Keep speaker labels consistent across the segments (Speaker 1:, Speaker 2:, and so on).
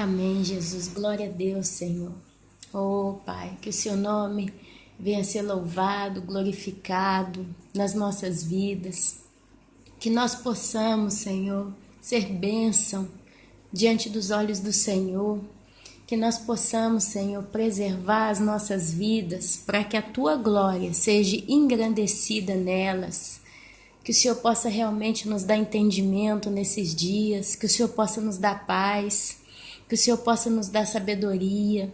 Speaker 1: Amém, Jesus. Glória a Deus, Senhor. Oh, Pai, que o Seu nome venha ser louvado, glorificado nas nossas vidas. Que nós possamos, Senhor, ser bênção diante dos olhos do Senhor. Que nós possamos, Senhor, preservar as nossas vidas para que a Tua glória seja engrandecida nelas. Que o Senhor possa realmente nos dar entendimento nesses dias, que o Senhor possa nos dar paz, que o Senhor possa nos dar sabedoria,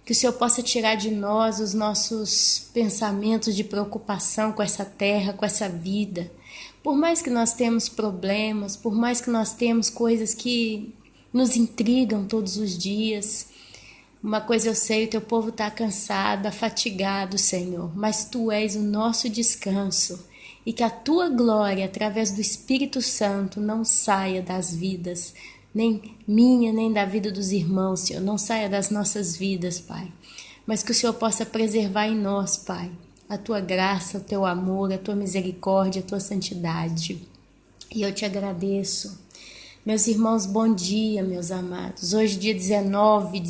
Speaker 1: que o Senhor possa tirar de nós os nossos pensamentos de preocupação com essa terra, com essa vida. Por mais que nós temos problemas, por mais que nós temos coisas que nos intrigam todos os dias, uma coisa eu sei, o teu povo está cansado, fatigado, Senhor, mas Tu és o nosso descanso. E que a Tua glória, através do Espírito Santo, não saia das vidas, nem minha, nem da vida dos irmãos, Senhor, não saia das nossas vidas, Pai. Mas que o Senhor possa preservar em nós, Pai, a Tua graça, o Teu amor, a Tua misericórdia, a Tua santidade. E eu Te agradeço. Meus irmãos, bom dia, meus amados. Hoje, dia 19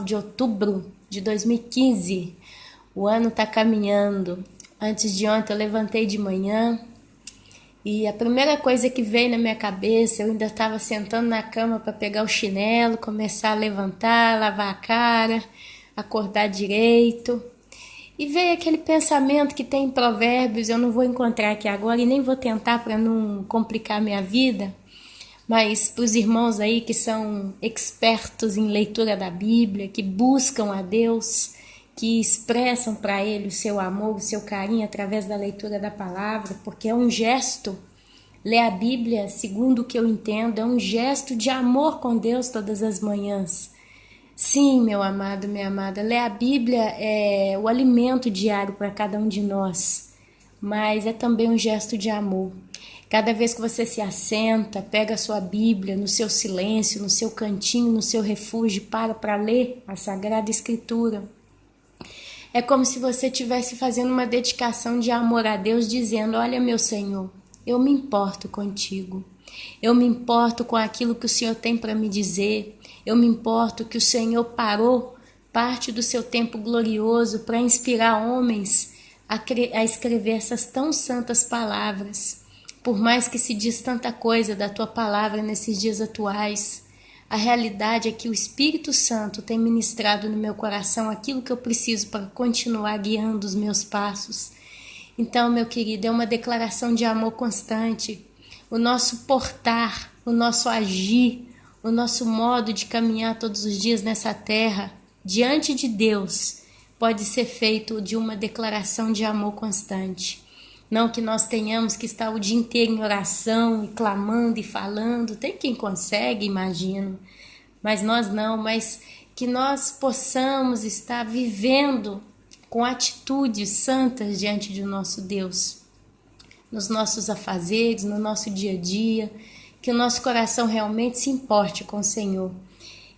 Speaker 1: de outubro de 2015, o ano está caminhando. Antes de ontem eu levantei de manhã e a primeira coisa que veio na minha cabeça, eu ainda estava sentando na cama para pegar o chinelo, começar a levantar, lavar a cara, acordar direito. E veio aquele pensamento que tem em Provérbios, eu não vou encontrar aqui agora e nem vou tentar para não complicar minha vida, mas para os irmãos aí que são expertos em leitura da Bíblia, que buscam a Deus, que expressam para Ele o seu amor, o seu carinho através da leitura da palavra, porque é um gesto. Ler a Bíblia, segundo o que eu entendo, é um gesto de amor com Deus todas as manhãs. Sim, meu amado, minha amada, ler a Bíblia é o alimento diário para cada um de nós, mas é também um gesto de amor. Cada vez que você se assenta, pega a sua Bíblia no seu silêncio, no seu cantinho, no seu refúgio, para ler a Sagrada Escritura. É como se você estivesse fazendo uma dedicação de amor a Deus, dizendo: olha, meu Senhor, eu me importo contigo. Eu me importo com aquilo que o Senhor tem para me dizer. Eu me importo que o Senhor parou parte do seu tempo glorioso para inspirar homens a escrever essas tão santas palavras. Por mais que se diz tanta coisa da tua palavra nesses dias atuais, a realidade é que o Espírito Santo tem ministrado no meu coração aquilo que eu preciso para continuar guiando os meus passos. Então, meu querido, é uma declaração de amor constante. O nosso portar, o nosso agir, o nosso modo de caminhar todos os dias nessa terra, diante de Deus, pode ser feito de uma declaração de amor constante. Não que nós tenhamos que estar o dia inteiro em oração e clamando e falando, tem quem consegue, imagino, mas nós não, mas que nós possamos estar vivendo com atitudes santas diante do nosso Deus, nos nossos afazeres, no nosso dia a dia, que o nosso coração realmente se importe com o Senhor.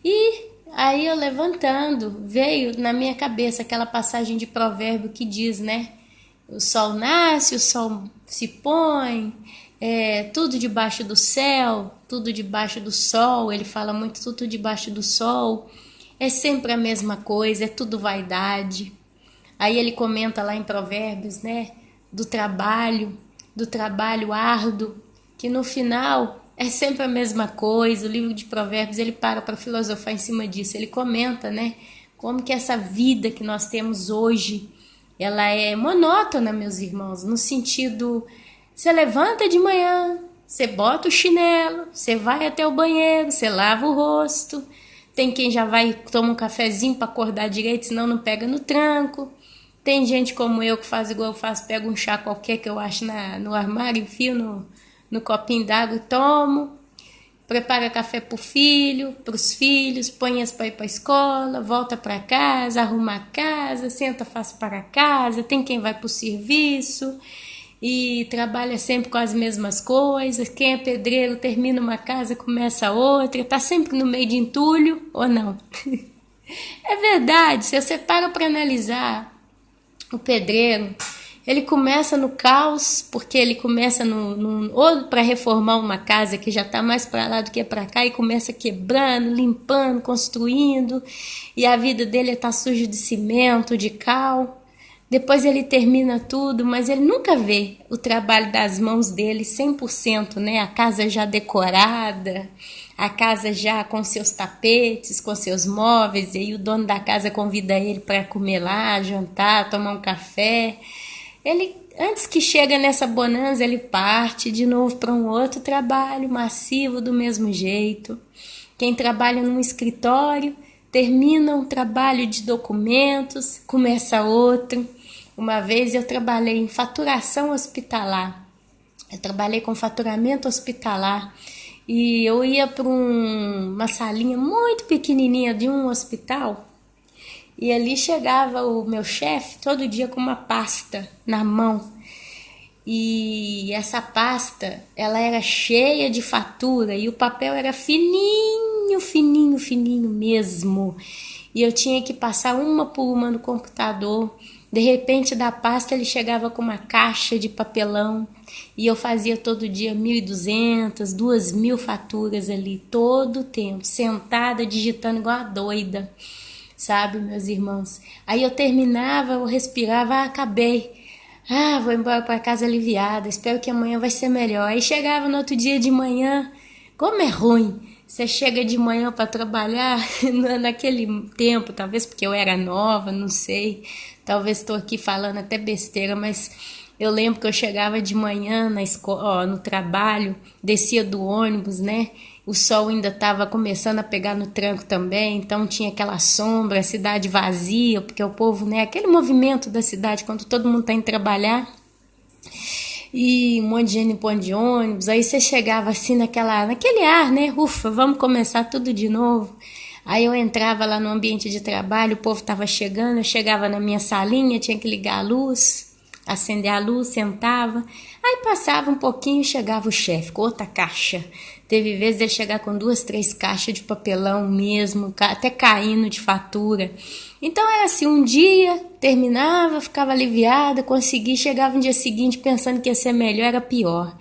Speaker 1: E aí eu levantando, veio na minha cabeça aquela passagem de Provérbio que diz, né? O sol nasce, o sol se põe, tudo debaixo do céu, tudo debaixo do sol. Ele fala muito tudo debaixo do sol. É sempre a mesma coisa, é tudo vaidade. Aí ele comenta lá em Provérbios, né, do trabalho árduo, que no final é sempre a mesma coisa. O livro de Provérbios, ele para filosofar em cima disso. Ele comenta, né, como que essa vida que nós temos hoje, ela é monótona, meus irmãos, no sentido, você levanta de manhã, você bota o chinelo, você vai até o banheiro, você lava o rosto, tem quem já vai tomar um cafezinho para acordar direito, senão não pega no tranco, tem gente como eu que faz igual eu faço, pega um chá qualquer que eu acho no armário, enfio no copinho d'água e tomo, prepara café para os filhos, põe-as para ir para a escola, volta para casa, arruma a casa, senta, faz para casa, tem quem vai para o serviço e trabalha sempre com as mesmas coisas. Quem é pedreiro termina uma casa, começa outra, está sempre no meio de entulho, ou não? É verdade, se você para analisar o pedreiro, Ele começa no caos, porque ele começa ou para reformar uma casa que já está mais para lá do que para cá, e começa quebrando, limpando, construindo, e a vida dele está suja de cimento, de cal. Depois ele termina tudo, mas ele nunca vê o trabalho das mãos dele 100%, né? A casa já decorada, a casa já com seus tapetes, com seus móveis, e aí o dono da casa convida ele para comer lá, jantar, tomar um café. Ele, antes que chega nessa bonança, ele parte de novo para um outro trabalho massivo do mesmo jeito. Quem trabalha num escritório termina um trabalho de documentos, começa outro. Uma vez eu trabalhei em faturação hospitalar. Eu trabalhei com faturamento hospitalar. E eu ia para uma salinha muito pequenininha de um hospital. E ali chegava o meu chefe todo dia com uma pasta na mão. E essa pasta, ela era cheia de fatura e o papel era fininho, fininho, fininho mesmo. E eu tinha que passar uma por uma no computador. De repente, da pasta, ele chegava com uma caixa de papelão e eu fazia todo dia 1.200, 2.000 faturas ali, todo o tempo, sentada, digitando igual a doida, sabe, meus irmãos? Aí eu terminava, eu respirava, acabei. Vou embora para casa aliviada, espero que amanhã vai ser melhor. Aí chegava no outro dia de manhã, como é ruim. Você chega de manhã para trabalhar, naquele tempo, talvez porque eu era nova, não sei, talvez estou aqui falando até besteira, mas eu lembro que eu chegava de manhã na escola, no trabalho, descia do ônibus, né? O sol ainda estava começando a pegar no tranco também, então tinha aquela sombra, a cidade vazia, porque o povo, né? Aquele movimento da cidade, quando todo mundo está indo trabalhar, e um monte de gente em ponto de ônibus, aí você chegava assim naquele ar, né? Ufa, vamos começar tudo de novo. Aí eu entrava lá no ambiente de trabalho, o povo estava chegando, eu chegava na minha salinha, tinha que ligar a luz, acender a luz, sentava. Aí passava um pouquinho e chegava o chefe com outra caixa. Teve vezes de ele chegar com 2, 3 caixas de papelão mesmo, até caindo de fatura. Então era assim, um dia terminava, ficava aliviada, consegui, chegava no dia seguinte pensando que ia ser melhor, era pior.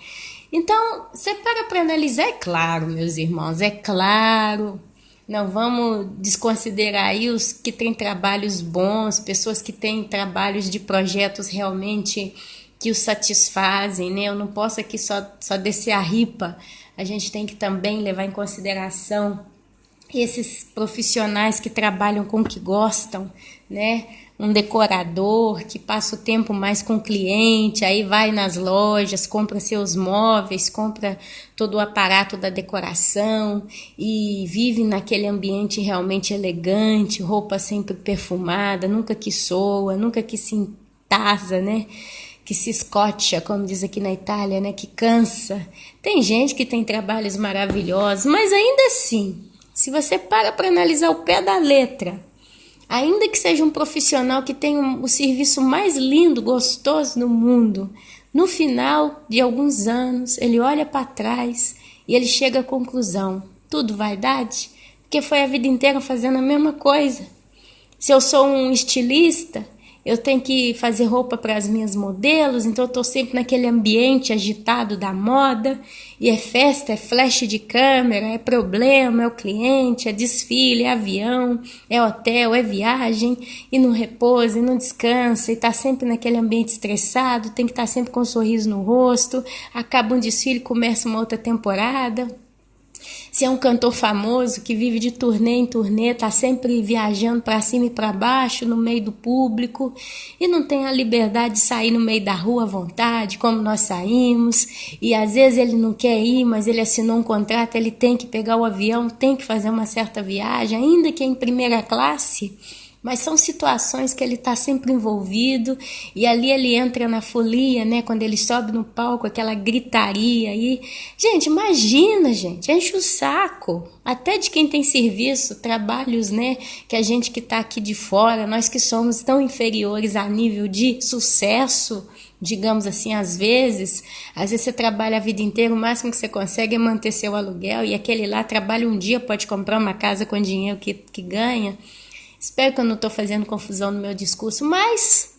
Speaker 1: Então, você para analisar, é claro, meus irmãos, é claro. Não vamos desconsiderar aí os que têm trabalhos bons, pessoas que têm trabalhos de projetos realmente que os satisfazem, né? Eu não posso aqui só descer a ripa. A gente tem que também levar em consideração esses profissionais que trabalham com o que gostam, né? Um decorador que passa o tempo mais com o cliente, aí vai nas lojas, compra seus móveis, compra todo o aparato da decoração e vive naquele ambiente realmente elegante, roupa sempre perfumada, nunca que soa, nunca que se entasa, né? Que se escocha, como diz aqui na Itália, né? Que cansa. Tem gente que tem trabalhos maravilhosos, mas ainda assim, se você para analisar o pé da letra, ainda que seja um profissional que tem o serviço mais lindo, gostoso do mundo, no final de alguns anos, ele olha para trás e ele chega à conclusão, tudo vaidade? Porque foi a vida inteira fazendo a mesma coisa. Se eu sou um estilista, eu tenho que fazer roupa para as minhas modelos, então eu estou sempre naquele ambiente agitado da moda, e é festa, é flash de câmera, é problema, é o cliente, é desfile, é avião, é hotel, é viagem, e não repousa, e não descansa, e está sempre naquele ambiente estressado, tem que estar sempre com um sorriso no rosto, acaba um desfile, começa uma outra temporada. Se é um cantor famoso que vive de turnê em turnê, está sempre viajando para cima e para baixo, no meio do público, e não tem a liberdade de sair no meio da rua à vontade, como nós saímos, e às vezes ele não quer ir, mas ele assinou um contrato, ele tem que pegar o avião, tem que fazer uma certa viagem, ainda que é em primeira classe, mas são situações que ele está sempre envolvido, e ali ele entra na folia, né? Quando ele sobe no palco, aquela gritaria aí. Gente, imagina, gente, enche o saco. Até de quem tem serviço, trabalhos, né? Que a gente que está aqui de fora, nós que somos tão inferiores a nível de sucesso, digamos assim, às vezes você trabalha a vida inteira, o máximo que você consegue é manter seu aluguel, e aquele lá trabalha um dia, pode comprar uma casa com o dinheiro que ganha. Espero que eu não estou fazendo confusão no meu discurso, mas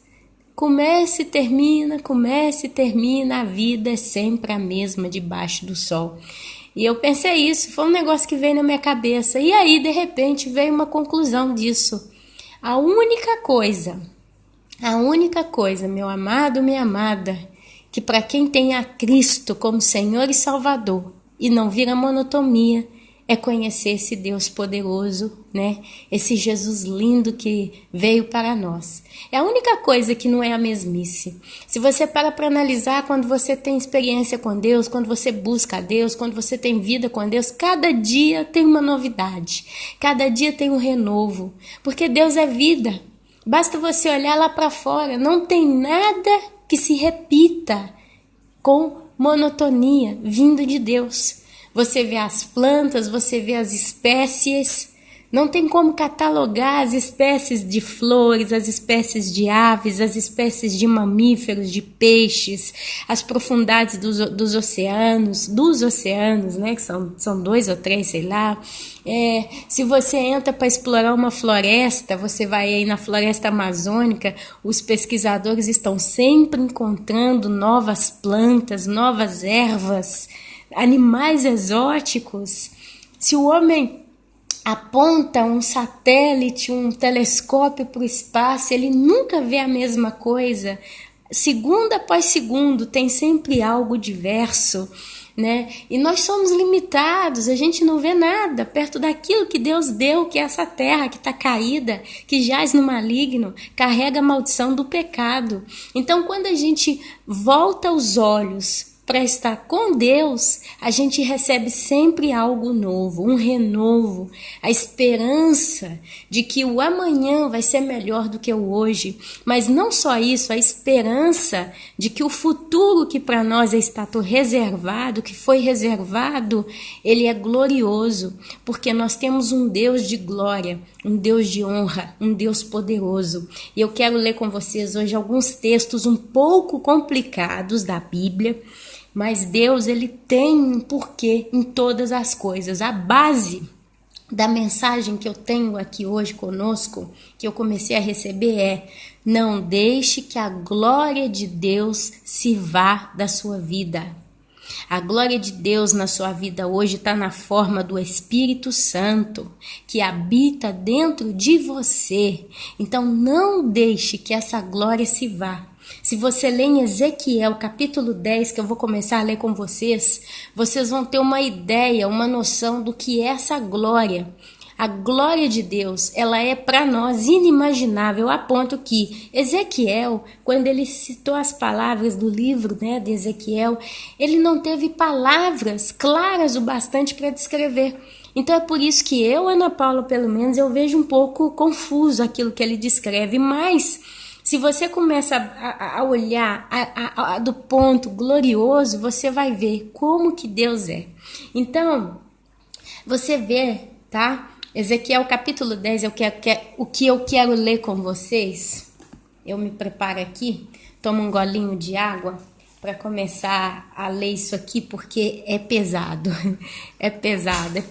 Speaker 1: Começa e termina, começa e termina, a vida é sempre a mesma debaixo do sol. E eu pensei isso, foi um negócio que veio na minha cabeça. E aí, de repente, veio uma conclusão disso. A única coisa, meu amado, minha amada, que para quem tem a Cristo como Senhor e Salvador e não vira monotonia, é conhecer esse Deus poderoso, né? Esse Jesus lindo que veio para nós. É a única coisa que não é a mesmice. Se você para analisar, quando você tem experiência com Deus, quando você busca a Deus, quando você tem vida com Deus, cada dia tem uma novidade. Cada dia tem um renovo. Porque Deus é vida. Basta você olhar lá para fora. Não tem nada que se repita com monotonia vindo de Deus. Você vê as plantas, você vê as espécies, não tem como catalogar as espécies de flores, as espécies de aves, as espécies de mamíferos, de peixes, as profundidades dos oceanos, né, que são 2 ou 3, sei lá. Se você entra para explorar uma floresta, você vai aí na floresta amazônica, os pesquisadores estão sempre encontrando novas plantas, novas ervas, animais exóticos. Se o homem aponta um satélite, um telescópio para o espaço, ele nunca vê a mesma coisa. Segundo após segundo, tem sempre algo diverso, né? E nós somos limitados, a gente não vê nada perto daquilo que Deus deu, que é essa terra que está caída, que jaz no maligno, carrega a maldição do pecado. Então, quando a gente volta os olhos para estar com Deus, a gente recebe sempre algo novo, um renovo, a esperança de que o amanhã vai ser melhor do que o hoje, mas não só isso, a esperança de que o futuro que para nós está reservado, que foi reservado, ele é glorioso, porque nós temos um Deus de glória, um Deus de honra, um Deus poderoso. E eu quero ler com vocês hoje alguns textos um pouco complicados da Bíblia, mas Deus, ele tem um porquê em todas as coisas. A base da mensagem que eu tenho aqui hoje conosco, que eu comecei a receber é: não deixe que a glória de Deus se vá da sua vida. A glória de Deus na sua vida hoje está na forma do Espírito Santo, que habita dentro de você. Então não deixe que essa glória se vá. Se você ler em Ezequiel capítulo 10, que eu vou começar a ler com vocês, vocês vão ter uma ideia, uma noção do que é essa glória. A glória de Deus, ela é para nós inimaginável, a ponto que Ezequiel, quando ele citou as palavras do livro, né, de Ezequiel, ele não teve palavras claras o bastante para descrever. Então é por isso que eu, Ana Paula, pelo menos, eu vejo um pouco confuso aquilo que ele descreve, mas se você começa a olhar do ponto glorioso, você vai ver como que Deus é. Então, você vê, tá? Ezequiel capítulo 10, o que eu quero ler com vocês. Eu me preparo aqui, tomo um golinho de água para começar a ler isso aqui, porque é pesado. É pesado.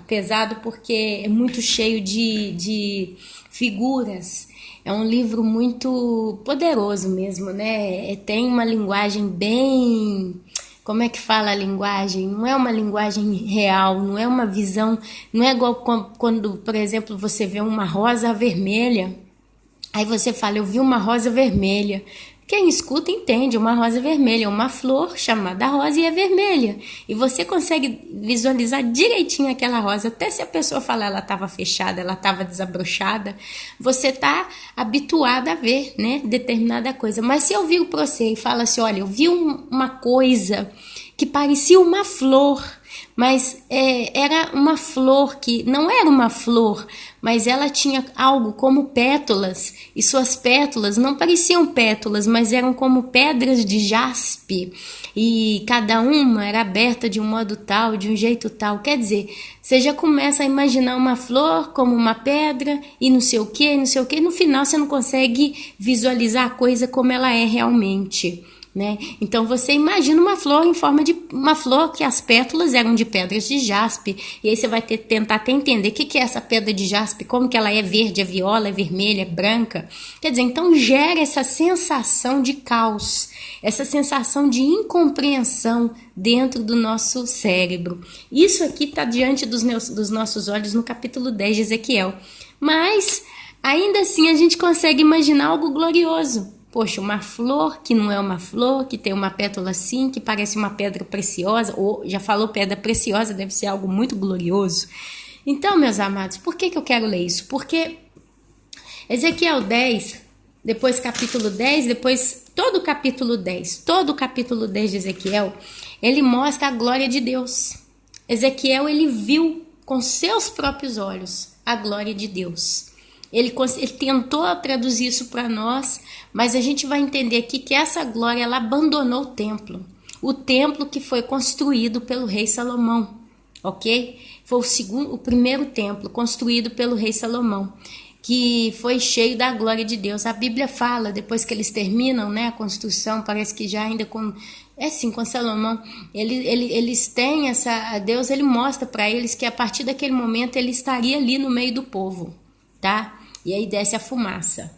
Speaker 1: Pesado porque é muito cheio de figuras. É um livro muito poderoso mesmo, né? Tem uma linguagem bem... Como é que fala a linguagem? Não é uma linguagem real, não é uma visão... Não é igual quando, por exemplo, você vê uma rosa vermelha. Aí você fala, eu vi uma rosa vermelha. Quem escuta entende, uma rosa vermelha é uma flor chamada rosa e é vermelha. E você consegue visualizar direitinho aquela rosa, até se a pessoa falar ela estava fechada, ela estava desabrochada, você está habituada a ver, né, determinada coisa. Mas se eu viro para você e falo assim, olha, eu vi uma coisa que parecia uma flor, mas era uma flor que não era uma flor, mas ela tinha algo como pétalas, e suas pétalas não pareciam pétalas, mas eram como pedras de jaspe, e cada uma era aberta de um modo tal, de um jeito tal. Quer dizer, você já começa a imaginar uma flor como uma pedra, e não sei o que, e no final você não consegue visualizar a coisa como ela é realmente. né? Então você imagina uma flor em forma de uma flor que as pétalas eram de pedras de jaspe, e aí você vai tentar até entender o que é essa pedra de jaspe, como que ela é verde, é viola, é vermelha, é branca. Quer dizer, então gera essa sensação de caos, essa sensação de incompreensão dentro do nosso cérebro. Isso aqui está diante dos nossos olhos no capítulo 10 de Ezequiel. Mas ainda assim a gente consegue imaginar algo glorioso. Poxa, uma flor que não é uma flor, que tem uma pétala assim, que parece uma pedra preciosa, ou já falou pedra preciosa, deve ser algo muito glorioso. Então, meus amados, por que eu quero ler isso? Porque Ezequiel 10, depois capítulo 10, depois todo o capítulo 10 de Ezequiel, ele mostra a glória de Deus. Ezequiel, ele viu com seus próprios olhos a glória de Deus. Ele tentou traduzir isso para nós, mas a gente vai entender aqui que essa glória, ela abandonou o templo que foi construído pelo rei Salomão, ok? Foi o primeiro templo construído pelo rei Salomão, que foi cheio da glória de Deus. A Bíblia fala, depois que eles terminam, né, a construção, parece que já ainda com Salomão, eles têm Deus, ele mostra para eles que a partir daquele momento ele estaria ali no meio do povo, tá? E aí desce a fumaça.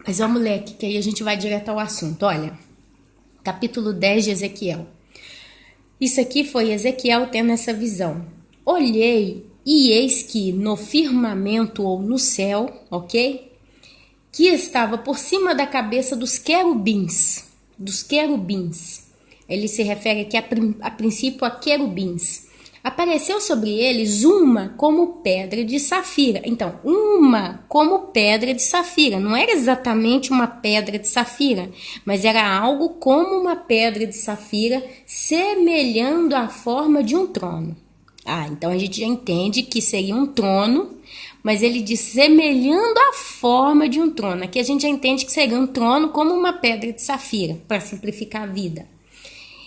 Speaker 1: Mas vamos ler aqui, que aí a gente vai direto ao assunto. Olha, capítulo 10 de Ezequiel. Isso aqui foi Ezequiel tendo essa visão. Olhei e eis que no firmamento ou no céu, ok? Que estava por cima da cabeça dos querubins. Ele se refere aqui a princípio a querubins. Apareceu sobre eles uma como pedra de safira. Então, uma como pedra de safira. Não era exatamente uma pedra de safira, mas era algo como uma pedra de safira, semelhando a forma de um trono. Então a gente já entende que seria um trono, mas ele diz semelhando a forma de um trono. Aqui a gente já entende que seria um trono como uma pedra de safira, para simplificar a vida.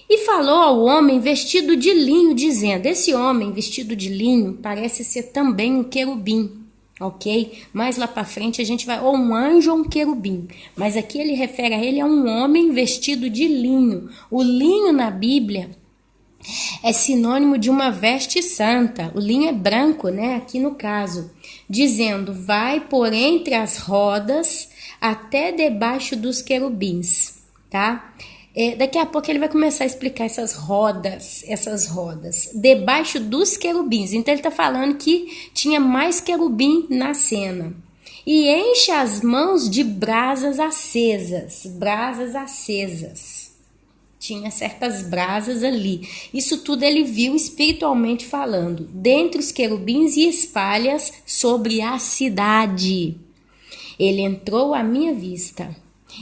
Speaker 1: E falou ao homem vestido de linho, dizendo, esse homem vestido de linho parece ser também um querubim, ok? Mais lá para frente a gente vai, ou um anjo ou um querubim, mas aqui ele refere a ele a um homem vestido de linho. O linho na Bíblia é sinônimo de uma veste santa, o linho é branco, né? Aqui no caso, dizendo, vai por entre as rodas até debaixo dos querubins, tá? Daqui a pouco ele vai começar a explicar essas rodas, debaixo dos querubins. Então ele está falando que tinha mais querubim na cena. E enche as mãos de brasas acesas. Tinha certas brasas ali. Isso tudo ele viu espiritualmente falando. Dentre os querubins e espalhas sobre a cidade. Ele entrou à minha vista.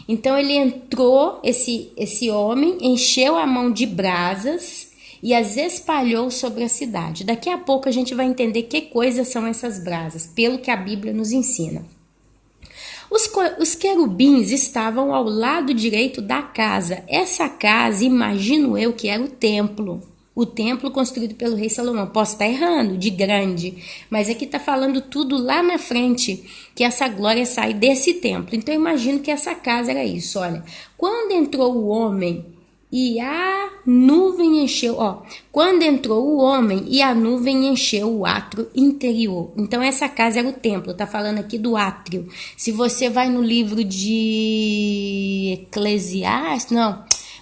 Speaker 1: Então ele entrou, esse homem, encheu a mão de brasas e as espalhou sobre a cidade. Daqui a pouco a gente vai entender que coisas são essas brasas, pelo que a Bíblia nos ensina. Os querubins estavam ao lado direito da casa. Essa casa, imagino eu, que era o templo. O templo construído pelo rei Salomão. Posso estar errando, de grande, mas aqui está falando tudo lá na frente, que essa glória sai desse templo. Então eu imagino que essa casa era isso, olha. Quando entrou o homem e a nuvem encheu, quando entrou o homem e a nuvem encheu o átrio interior. Então essa casa era o templo, tá falando aqui do átrio. Se você vai no livro de Eclesiastes,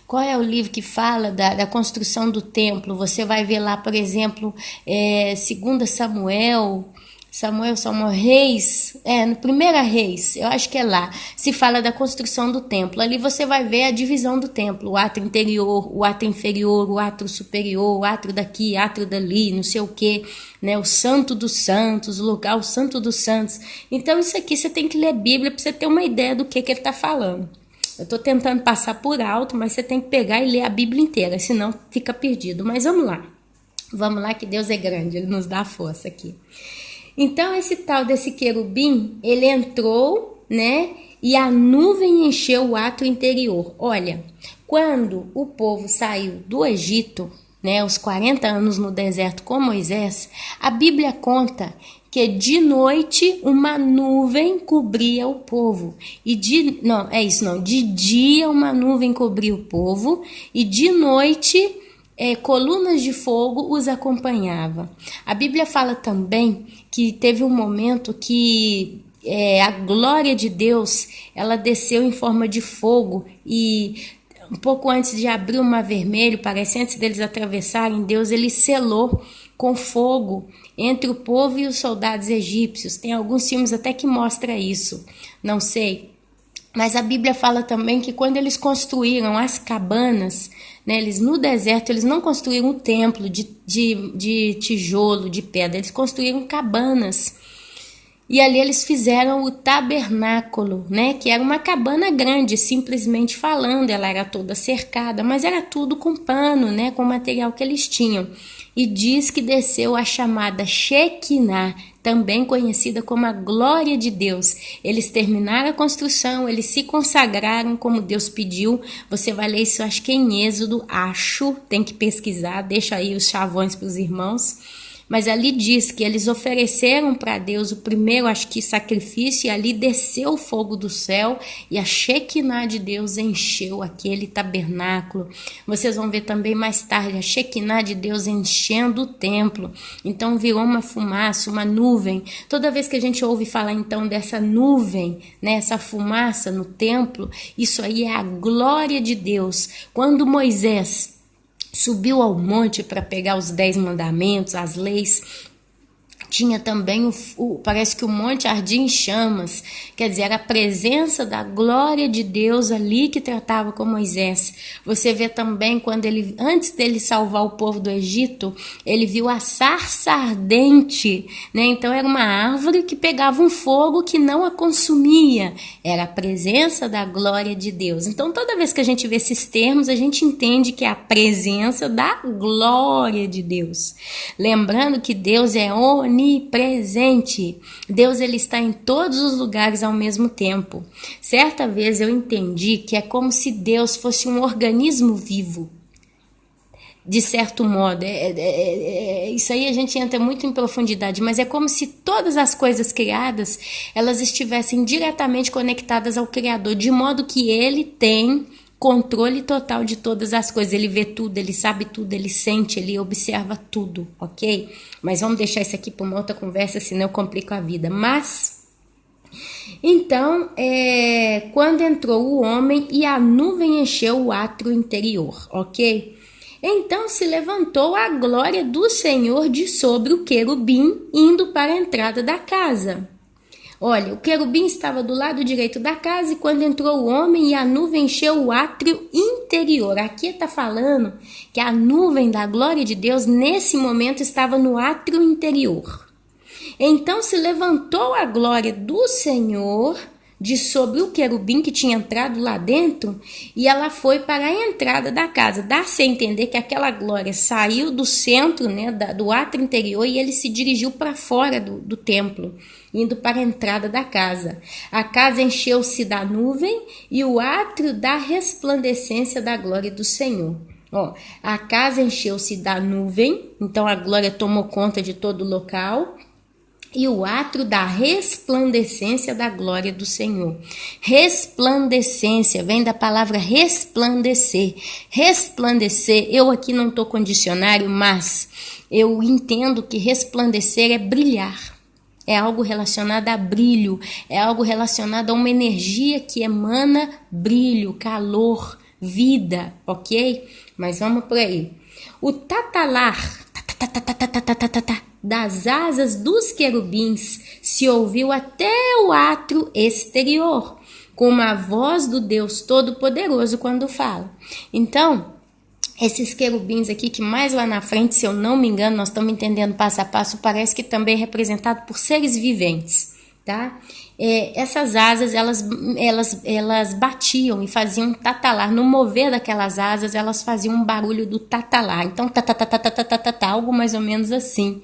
Speaker 1: qual é o livro que fala da construção do templo? Você vai ver lá, por exemplo, 2 Samuel, Reis, no 1 Reis, eu acho que é lá, se fala da construção do templo. Ali você vai ver a divisão do templo, o átrio interior, o átrio inferior, o átrio superior, o átrio daqui, átrio dali, não sei o que, né? O santo dos santos, o lugar, o santo dos santos. Então isso aqui você tem que ler a Bíblia para você ter uma ideia do que ele está falando. Eu estou tentando passar por alto, mas você tem que pegar e ler a Bíblia inteira, senão fica perdido. Mas vamos lá que Deus é grande, Ele nos dá força aqui. Então esse tal desse querubim, ele entrou, né, e a nuvem encheu o átrio interior. Olha, quando o povo saiu do Egito, né, os 40 anos no deserto com Moisés, a Bíblia conta que de noite uma nuvem cobria o povo. De dia uma nuvem cobria o povo e de noite colunas de fogo os acompanhava. A Bíblia fala também que teve um momento que a glória de Deus, ela desceu em forma de fogo e um pouco antes de abrir o Mar Vermelho, parece antes deles atravessarem, Deus ele selou com fogo entre o povo e os soldados egípcios. Tem alguns filmes até que mostra isso, não sei. Mas a Bíblia fala também que quando eles construíram as cabanas, né, eles no deserto, eles não construíram um templo de tijolo, de pedra, eles construíram cabanas. E ali eles fizeram o tabernáculo, né, que era uma cabana grande, simplesmente falando, ela era toda cercada, mas era tudo com pano, né, com o material que eles tinham. E diz que desceu a chamada Shekinah, também conhecida como a glória de Deus. Eles terminaram a construção, eles se consagraram como Deus pediu. Você vai ler isso, acho que em Êxodo, tem que pesquisar, deixa aí os chavões para os irmãos. Mas ali diz que eles ofereceram para Deus o primeiro, acho que sacrifício, e ali desceu o fogo do céu e a Shekinah de Deus encheu aquele tabernáculo. Vocês vão ver também mais tarde a Shekinah de Deus enchendo o templo. Então virou uma fumaça, uma nuvem. Toda vez que a gente ouve falar então dessa nuvem, né, essa fumaça no templo, isso aí é a glória de Deus. Quando Moisés subiu ao monte para pegar os 10 mandamentos, as leis, tinha também, parece que o monte ardia em chamas, quer dizer, era a presença da glória de Deus ali que tratava com Moisés. Você vê também quando ele, antes dele salvar o povo do Egito, ele viu a sarça ardente, né? Então era uma árvore que pegava um fogo que não a consumia, era a presença da glória de Deus. Então toda vez que a gente vê esses termos, a gente entende que é a presença da glória de Deus. Lembrando que Deus é onipresente. Deus ele está em todos os lugares ao mesmo tempo. Certa vez eu entendi que é como se Deus fosse um organismo vivo. De certo modo, isso aí a gente entra muito em profundidade, mas é como se todas as coisas criadas, elas estivessem diretamente conectadas ao Criador, de modo que ele tem controle total de todas as coisas, ele vê tudo, ele sabe tudo, ele sente, ele observa tudo, ok? Mas vamos deixar isso aqui para uma outra conversa, senão eu complico a vida. Mas, então, quando entrou o homem e a nuvem encheu o átrio interior, ok? Então se levantou a glória do Senhor de sobre o querubim, indo para a entrada da casa. Olha, o querubim estava do lado direito da casa e quando entrou o homem e a nuvem encheu o átrio interior. Aqui está falando que a nuvem da glória de Deus nesse momento estava no átrio interior. Então se levantou a glória do Senhor de sobre o querubim que tinha entrado lá dentro e ela foi para a entrada da casa. Dá-se a entender que aquela glória saiu do centro, né, do átrio interior e ele se dirigiu para fora do templo, indo para a entrada da casa. A casa encheu-se da nuvem e o átrio da resplandecência da glória do Senhor. Ó, a casa encheu-se da nuvem, então a glória tomou conta de todo o local. E o átrio da resplandecência da glória do Senhor. Resplandecência, vem da palavra resplandecer. Resplandecer, eu aqui não estou com dicionário, mas eu entendo que resplandecer é brilhar. É algo relacionado a brilho, é algo relacionado a uma energia que emana brilho, calor, vida, ok? Mas vamos por aí. O tatalar, das asas dos querubins se ouviu até o átrio exterior, como a voz do Deus Todo-Poderoso quando fala. Então, esses querubins aqui, que mais lá na frente, se eu não me engano, nós estamos entendendo passo a passo, parece que também é representado por seres viventes, tá? Essas asas, elas batiam e faziam tatalar. No mover daquelas asas, elas faziam um barulho do tatalar. Então, algo mais ou menos assim.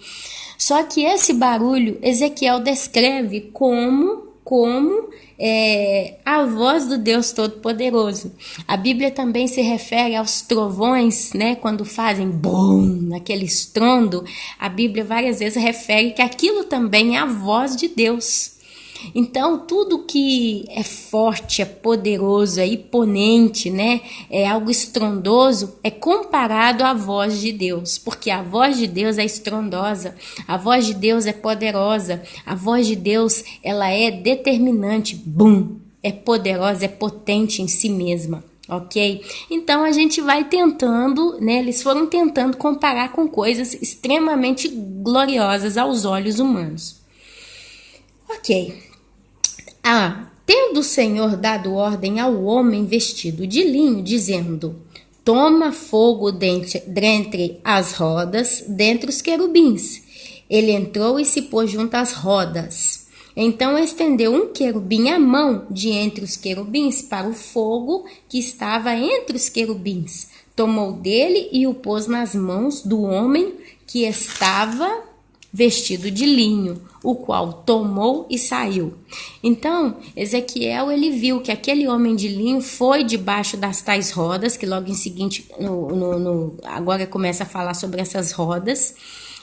Speaker 1: Só que esse barulho, Ezequiel descreve como como a voz do Deus Todo-Poderoso. A Bíblia também se refere aos trovões, né? Quando fazem bum, aquele estrondo, a Bíblia várias vezes refere que aquilo também é a voz de Deus. Então, tudo que é forte, é poderoso, é imponente, né? É algo estrondoso, é comparado à voz de Deus, porque a voz de Deus é estrondosa, a voz de Deus é poderosa, a voz de Deus, ela é determinante, bum, é poderosa, é potente em si mesma. Ok? Então a gente vai tentando, né? Eles foram tentando comparar com coisas extremamente gloriosas aos olhos humanos. Ok. Tendo o Senhor dado ordem ao homem vestido de linho, dizendo: toma fogo dentre as rodas, dentre os querubins. Ele entrou e se pôs junto às rodas. Então estendeu um querubim a mão de entre os querubins para o fogo que estava entre os querubins. Tomou dele e o pôs nas mãos do homem que estava vestido de linho, o qual tomou e saiu. Então, Ezequiel, ele viu que aquele homem de linho foi debaixo das tais rodas, que logo em seguinte, agora começa a falar sobre essas rodas,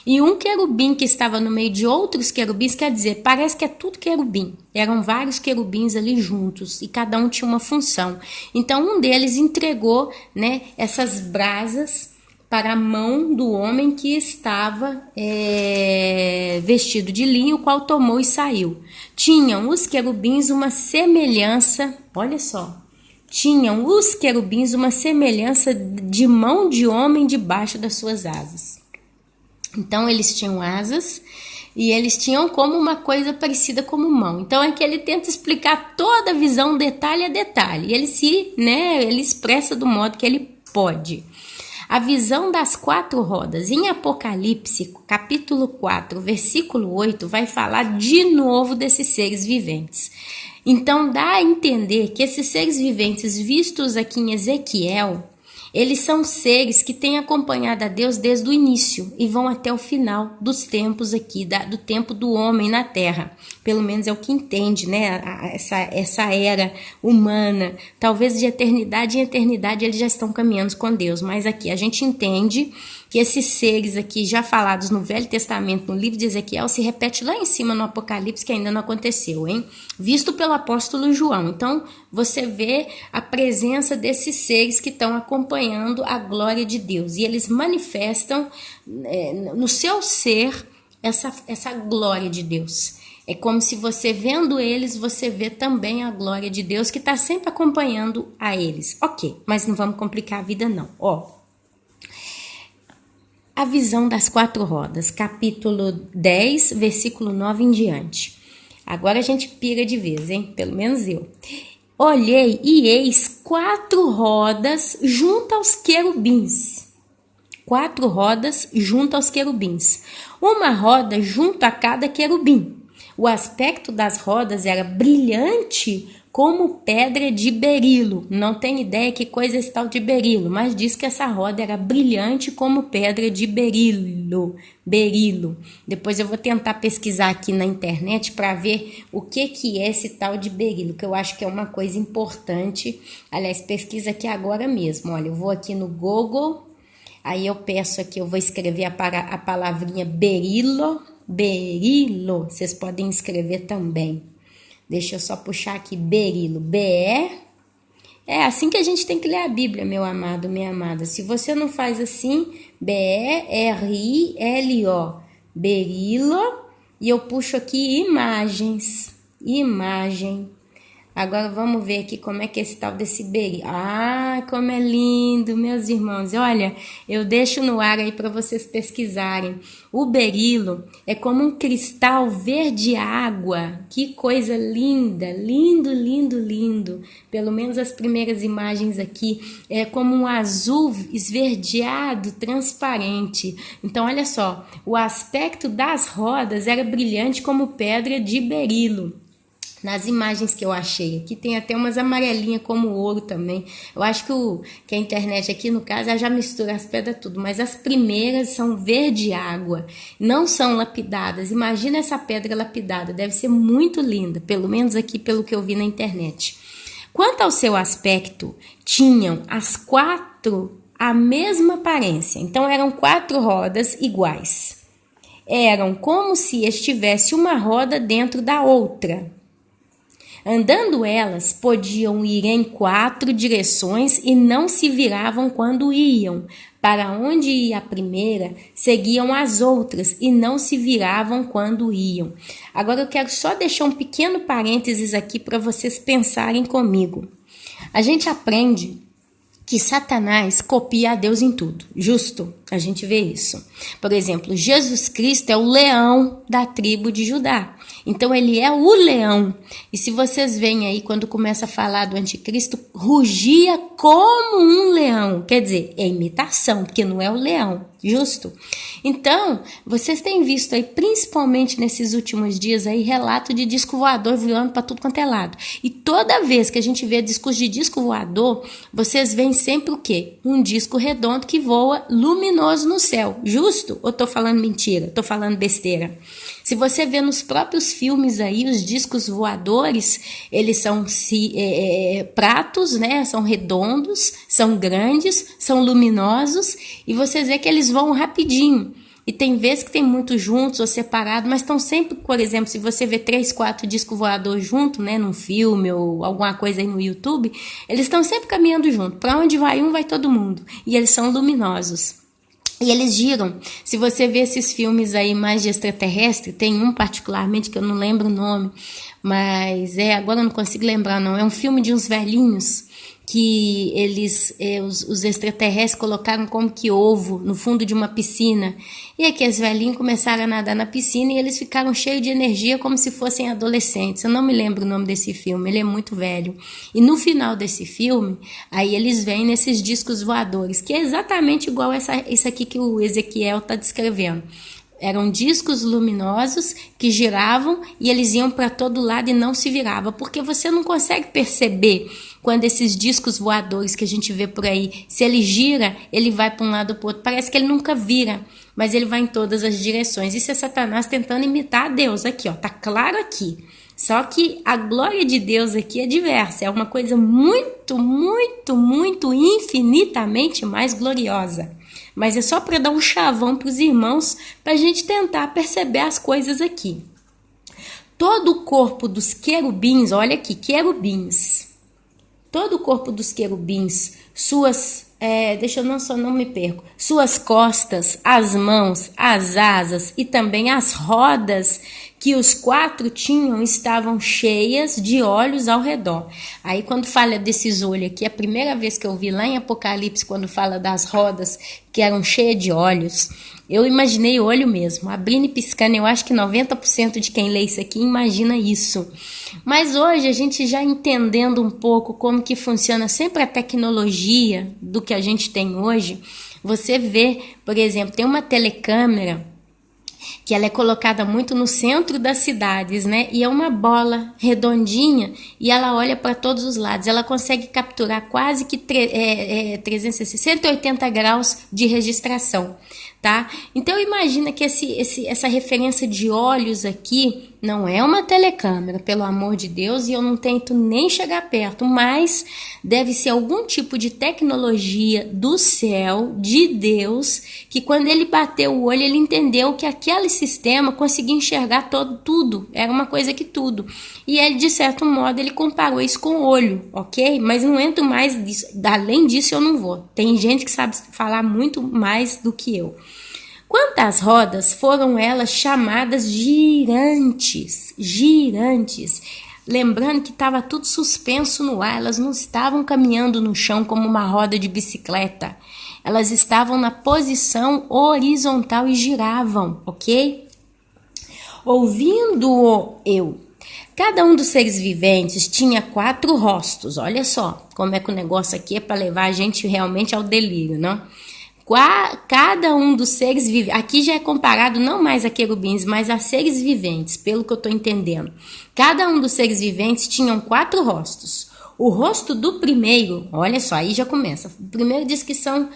Speaker 1: e um querubim que estava no meio de outros querubins, quer dizer, parece que é tudo querubim. Eram vários querubins ali juntos, e cada um tinha uma função. Então, um deles entregou, né, essas brasas para a mão do homem que estava vestido de linho, o qual tomou e saiu. Tinham os querubins uma semelhança, olha só, tinham os querubins uma semelhança de mão de homem debaixo das suas asas. Então eles tinham asas e eles tinham como uma coisa parecida como mão. Então é que ele tenta explicar toda a visão detalhe a detalhe. Ele expressa do modo que ele pode. A visão das 4 rodas. Em Apocalipse, capítulo 4, versículo 8, vai falar de novo desses seres viventes. Então, dá a entender que esses seres viventes vistos aqui em Ezequiel, eles são seres que têm acompanhado a Deus desde o início e vão até o final dos tempos aqui, do tempo do homem na Terra. Pelo menos é o que entende, né? Essa era humana. Talvez de eternidade em eternidade eles já estão caminhando com Deus. Mas aqui a gente entende que esses seres aqui já falados no Velho Testamento, no livro de Ezequiel, se repete lá em cima no Apocalipse, que ainda não aconteceu, hein? Visto pelo apóstolo João. Então, você vê a presença desses seres que estão acompanhando a glória de Deus. E eles manifestam no seu ser essa glória de Deus. É como se você vendo eles, você vê também a glória de Deus que está sempre acompanhando a eles. Ok, mas não vamos complicar a vida não. A visão das 4 rodas, capítulo 10, versículo 9 em diante. Agora a gente pira de vez, hein? Pelo menos eu. Olhei e eis 4 rodas junto aos querubins. 4 rodas junto aos querubins. Uma roda junto a cada querubim. O aspecto das rodas era brilhante como pedra de berilo. Não tenho ideia que coisa é esse tal de berilo, mas diz que essa roda era brilhante como pedra de berilo. Depois eu vou tentar pesquisar aqui na internet para ver o que é esse tal de berilo, que eu acho que é uma coisa importante. Aliás, pesquisa aqui agora mesmo. Olha, eu vou aqui no Google, aí eu peço aqui, eu vou escrever a palavrinha berilo. Vocês podem escrever também. Deixa eu só puxar aqui, berilo, B-E. É assim que a gente tem que ler a Bíblia, meu amado, minha amada. Se você não faz assim, B-E-R-I-L-O, berilo, e eu puxo aqui imagens, imagem. Agora vamos ver aqui como é que é esse tal desse berilo. Ah, como é lindo, meus irmãos. Olha, eu deixo no ar aí para vocês pesquisarem. O berilo é como um cristal verde água. Que coisa linda, lindo, lindo, lindo. Pelo menos as primeiras imagens aqui é como um azul esverdeado, transparente. Então, olha só, o aspecto das rodas era brilhante como pedra de berilo. nas imagens que eu achei aqui, tem até umas amarelinhas como ouro também. Eu acho que a internet aqui, no caso, ela já mistura as pedras tudo, mas as primeiras são verde água, não são lapidadas. Imagina essa pedra lapidada, deve ser muito linda, pelo menos aqui pelo que eu vi na internet. Quanto ao seu aspecto, tinham as 4 a mesma aparência, então eram 4 rodas iguais. Eram como se estivesse uma roda dentro da outra. Andando elas, podiam ir em 4 direções e não se viravam quando iam. Para onde ia a primeira, seguiam as outras e não se viravam quando iam. Agora eu quero só deixar um pequeno parênteses aqui para vocês pensarem comigo. A gente aprende que Satanás copia a Deus em tudo, justo? A gente vê isso. Por exemplo, Jesus Cristo é o leão da tribo de Judá. Então ele é o leão. E se vocês veem aí, quando começa a falar do anticristo, rugia como um leão. Quer dizer, é imitação, porque não é o leão, justo? Então, vocês têm visto aí, principalmente nesses últimos dias aí, relato de disco voador voando para tudo quanto é lado. E toda vez que a gente vê discos de disco voador, vocês veem sempre o quê? Um disco redondo que voa luminoso no céu, justo? Ou tô falando mentira? Tô falando besteira? Se você vê nos próprios filmes aí, os discos voadores, eles são pratos, né? São redondos, são grandes, são luminosos e vocês vê que eles voam rapidinho. E tem vezes que tem muito juntos ou separados, mas estão sempre, por exemplo, se você vê 3, 4 discos voadores juntos, né? Num filme ou alguma coisa aí no YouTube, eles estão sempre caminhando junto. Para onde vai um, vai todo mundo. E eles são luminosos. E eles giram. Se você vê esses filmes aí mais de extraterrestre, tem um particularmente que eu não lembro o nome, mas agora eu não consigo lembrar não. É um filme de uns velhinhos que eles, os extraterrestres colocaram como que ovo no fundo de uma piscina. E aqueles velhinhos começaram a nadar na piscina e eles ficaram cheios de energia como se fossem adolescentes. Eu não me lembro o nome desse filme, ele é muito velho. E no final desse filme, aí eles vêm nesses discos voadores, que é exatamente igual isso aqui que o Ezequiel está descrevendo. Eram discos luminosos que giravam e eles iam para todo lado e não se viravam, porque você não consegue perceber quando esses discos voadores que a gente vê por aí, se ele gira, ele vai para um lado ou para o outro, parece que ele nunca vira, mas ele vai em todas as direções. Isso é Satanás tentando imitar a Deus, aqui ó, tá claro aqui. Só que a glória de Deus aqui é diversa, é uma coisa muito, muito, muito infinitamente mais gloriosa. Mas é só para dar um chavão para os irmãos, para a gente tentar perceber as coisas aqui. Todo o corpo dos querubins, olha aqui, querubins. Todo o corpo dos querubins, suas costas, as mãos, as asas e também as rodas que os 4 tinham estavam cheias de olhos ao redor. Aí quando fala desses olhos aqui, a primeira vez que eu vi lá em Apocalipse, quando fala das rodas que eram cheias de olhos, eu imaginei olho mesmo, abrindo e piscando. Eu acho que 90% de quem lê isso aqui imagina isso. Mas hoje a gente já entendendo um pouco como que funciona sempre a tecnologia do que a gente tem hoje, você vê, por exemplo, tem uma telecâmera que ela é colocada muito no centro das cidades, né? E é uma bola redondinha e ela olha para todos os lados. Ela consegue capturar quase que 180 graus de registração, tá? Então imagina que essa referência de olhos aqui não é uma telecâmera, pelo amor de Deus, e eu não tento nem chegar perto, mas deve ser algum tipo de tecnologia do céu, de Deus, que quando ele bateu o olho, ele entendeu que aquele sistema conseguia enxergar tudo, era uma coisa que tudo. E ele, de certo modo, ele comparou isso com o olho, ok? Mas não entro mais nisso, além disso eu não vou. Tem gente que sabe falar muito mais do que eu. Quantas rodas foram elas chamadas girantes? Girantes. Lembrando que estava tudo suspenso no ar, elas não estavam caminhando no chão como uma roda de bicicleta. Elas estavam na posição horizontal e giravam, ok? Ouvindo-o eu. Cada um dos seres viventes tinha 4 rostos. Olha só como é que o negócio aqui é para levar a gente realmente ao delírio, não? cada um dos seres viventes, aqui já é comparado não mais a querubins, mas a seres viventes, pelo que eu estou entendendo. Cada um dos seres viventes tinham 4 rostos. O rosto do primeiro, olha só, aí já começa. O primeiro diz que são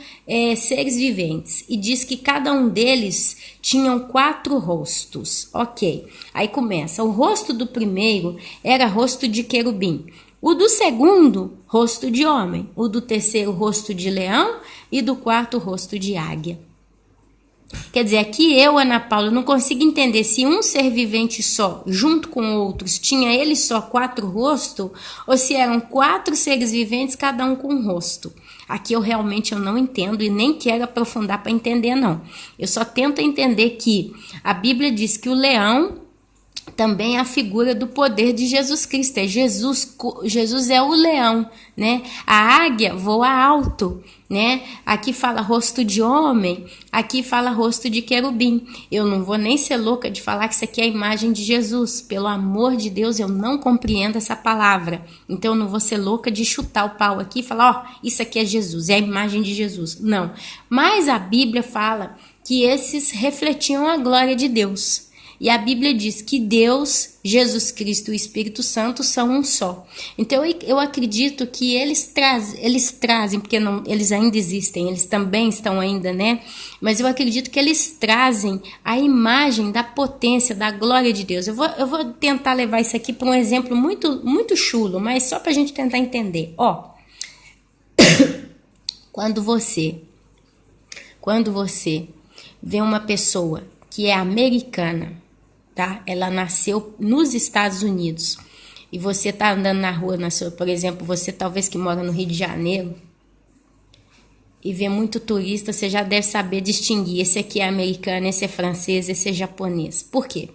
Speaker 1: seres viventes e diz que cada um deles tinham 4 rostos. Ok, aí começa. O rosto do primeiro era rosto de querubim. O do segundo, rosto de homem. O do terceiro, rosto de leão. E do quarto, rosto de águia. Quer dizer, aqui eu, Ana Paula, não consigo entender se um ser vivente só, junto com outros, tinha ele só 4 rostos, ou se eram 4 seres viventes, cada um com um rosto. Aqui eu realmente não entendo e nem quero aprofundar para entender, não. Eu só tento entender que a Bíblia diz que o leão também é a figura do poder de Jesus Cristo. Jesus é o leão, né? A águia voa alto, né? Aqui fala rosto de homem, aqui fala rosto de querubim. Eu não vou nem ser louca de falar que isso aqui é a imagem de Jesus. Pelo amor de Deus, eu não compreendo essa palavra. Então eu não vou ser louca de chutar o pau aqui e falar, isso aqui é Jesus, é a imagem de Jesus. Não. Mas a Bíblia fala que esses refletiam a glória de Deus. E a Bíblia diz que Deus, Jesus Cristo e o Espírito Santo são um só. Então eu acredito que eles trazem, porque não, eles ainda existem, eles também estão ainda, né? Mas eu acredito que eles trazem a imagem da potência, da glória de Deus. Eu vou tentar levar isso aqui para um exemplo muito, muito chulo, mas só para a gente tentar entender. Quando você vê uma pessoa que é americana, tá? Ela nasceu nos Estados Unidos e você tá andando na rua, por exemplo, você talvez que mora no Rio de Janeiro e vê muito turista, você já deve saber distinguir, esse aqui é americano, esse é francês, esse é japonês. Por quê?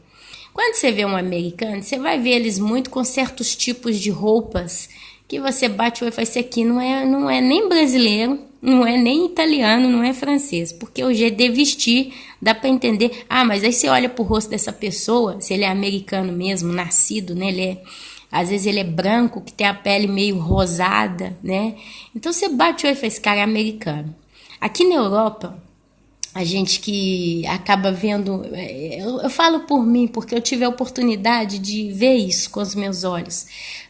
Speaker 1: Quando você vê um americano, você vai ver eles muito com certos tipos de roupas que você bate o olho e fala, esse aqui não é nem brasileiro, não é nem italiano, não é francês, porque o jeito de vestir dá para entender. Mas aí você olha pro rosto dessa pessoa, se ele é americano mesmo, nascido, né? Às vezes ele é branco, que tem a pele meio rosada, né? Então você bate o olho e fala, esse cara é americano. Aqui na Europa, a gente que acaba vendo, eu falo por mim, porque eu tive a oportunidade de ver isso com os meus olhos.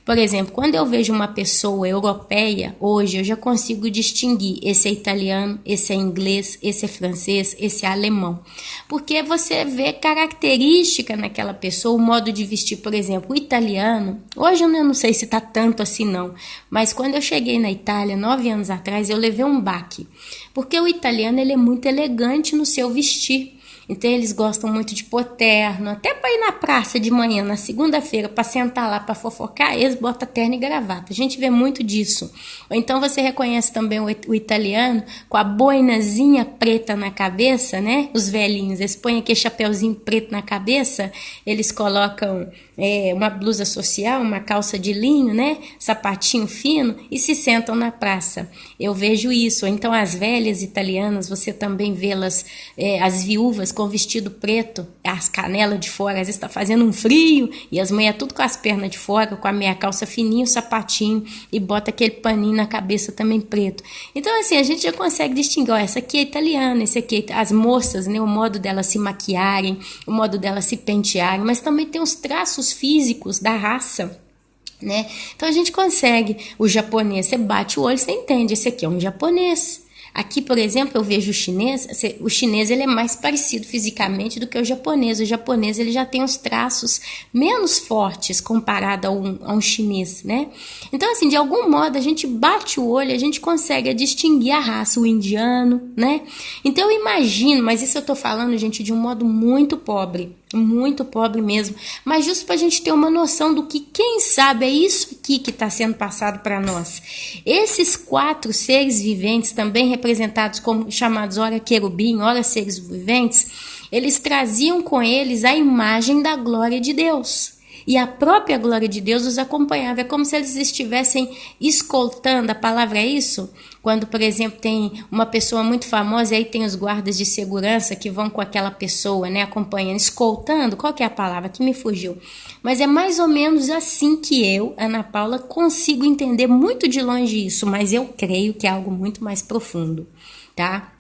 Speaker 1: Por exemplo, quando eu vejo uma pessoa europeia, hoje eu já consigo distinguir, esse é italiano, esse é inglês, esse é francês, esse é alemão. Porque você vê característica naquela pessoa, o modo de vestir, por exemplo, o italiano, hoje eu não sei se está tanto assim não, mas quando eu cheguei na Itália, 9 anos atrás, eu levei um baque. Porque o italiano ele é muito elegante no seu vestir. Então eles gostam muito de pôr terno, até para ir na praça de manhã, na segunda-feira, para sentar lá, para fofocar, eles botam terno e gravata. A gente vê muito disso. Ou então você reconhece também o italiano com a boinazinha preta na cabeça, né? Os velhinhos, eles põem aquele chapeuzinho preto na cabeça, eles colocam uma blusa social, uma calça de linho, né? Sapatinho fino e se sentam na praça. Eu vejo isso. Ou então as velhas italianas, você também vê-las, as viúvas com vestido preto, as canelas de fora, às vezes está fazendo um frio, e as mulheres tudo com as pernas de fora, com a meia calça fininha, o sapatinho, e bota aquele paninho na cabeça também preto. Então assim, a gente já consegue distinguir, essa aqui é italiana, esse aqui as moças, né, o modo delas se maquiarem, o modo delas se pentearem, mas também tem os traços físicos da raça, né? Então a gente consegue, o japonês, você bate o olho, você entende, esse aqui é um japonês. Aqui, por exemplo, eu vejo o chinês ele é mais parecido fisicamente do que o japonês. O japonês ele já tem os traços menos fortes comparado a um chinês, né? Então, assim, de algum modo, a gente bate o olho, a gente consegue distinguir a raça, o indiano, né? Então, eu imagino, mas isso eu tô falando, gente, de um modo muito pobre mesmo, mas justo para a gente ter uma noção do que, quem sabe, é isso aqui que está sendo passado para nós. Esses 4 seres viventes, também representados como chamados ora querubim, ora seres viventes, eles traziam com eles a imagem da glória de Deus. E a própria glória de Deus os acompanhava. É como se eles estivessem escoltando, a palavra é isso? Quando, por exemplo, tem uma pessoa muito famosa e aí tem os guardas de segurança que vão com aquela pessoa, né, acompanhando, escoltando, qual que é a palavra? Que me fugiu. Mas é mais ou menos assim que eu, Ana Paula, consigo entender muito de longe isso, mas eu creio que é algo muito mais profundo, tá?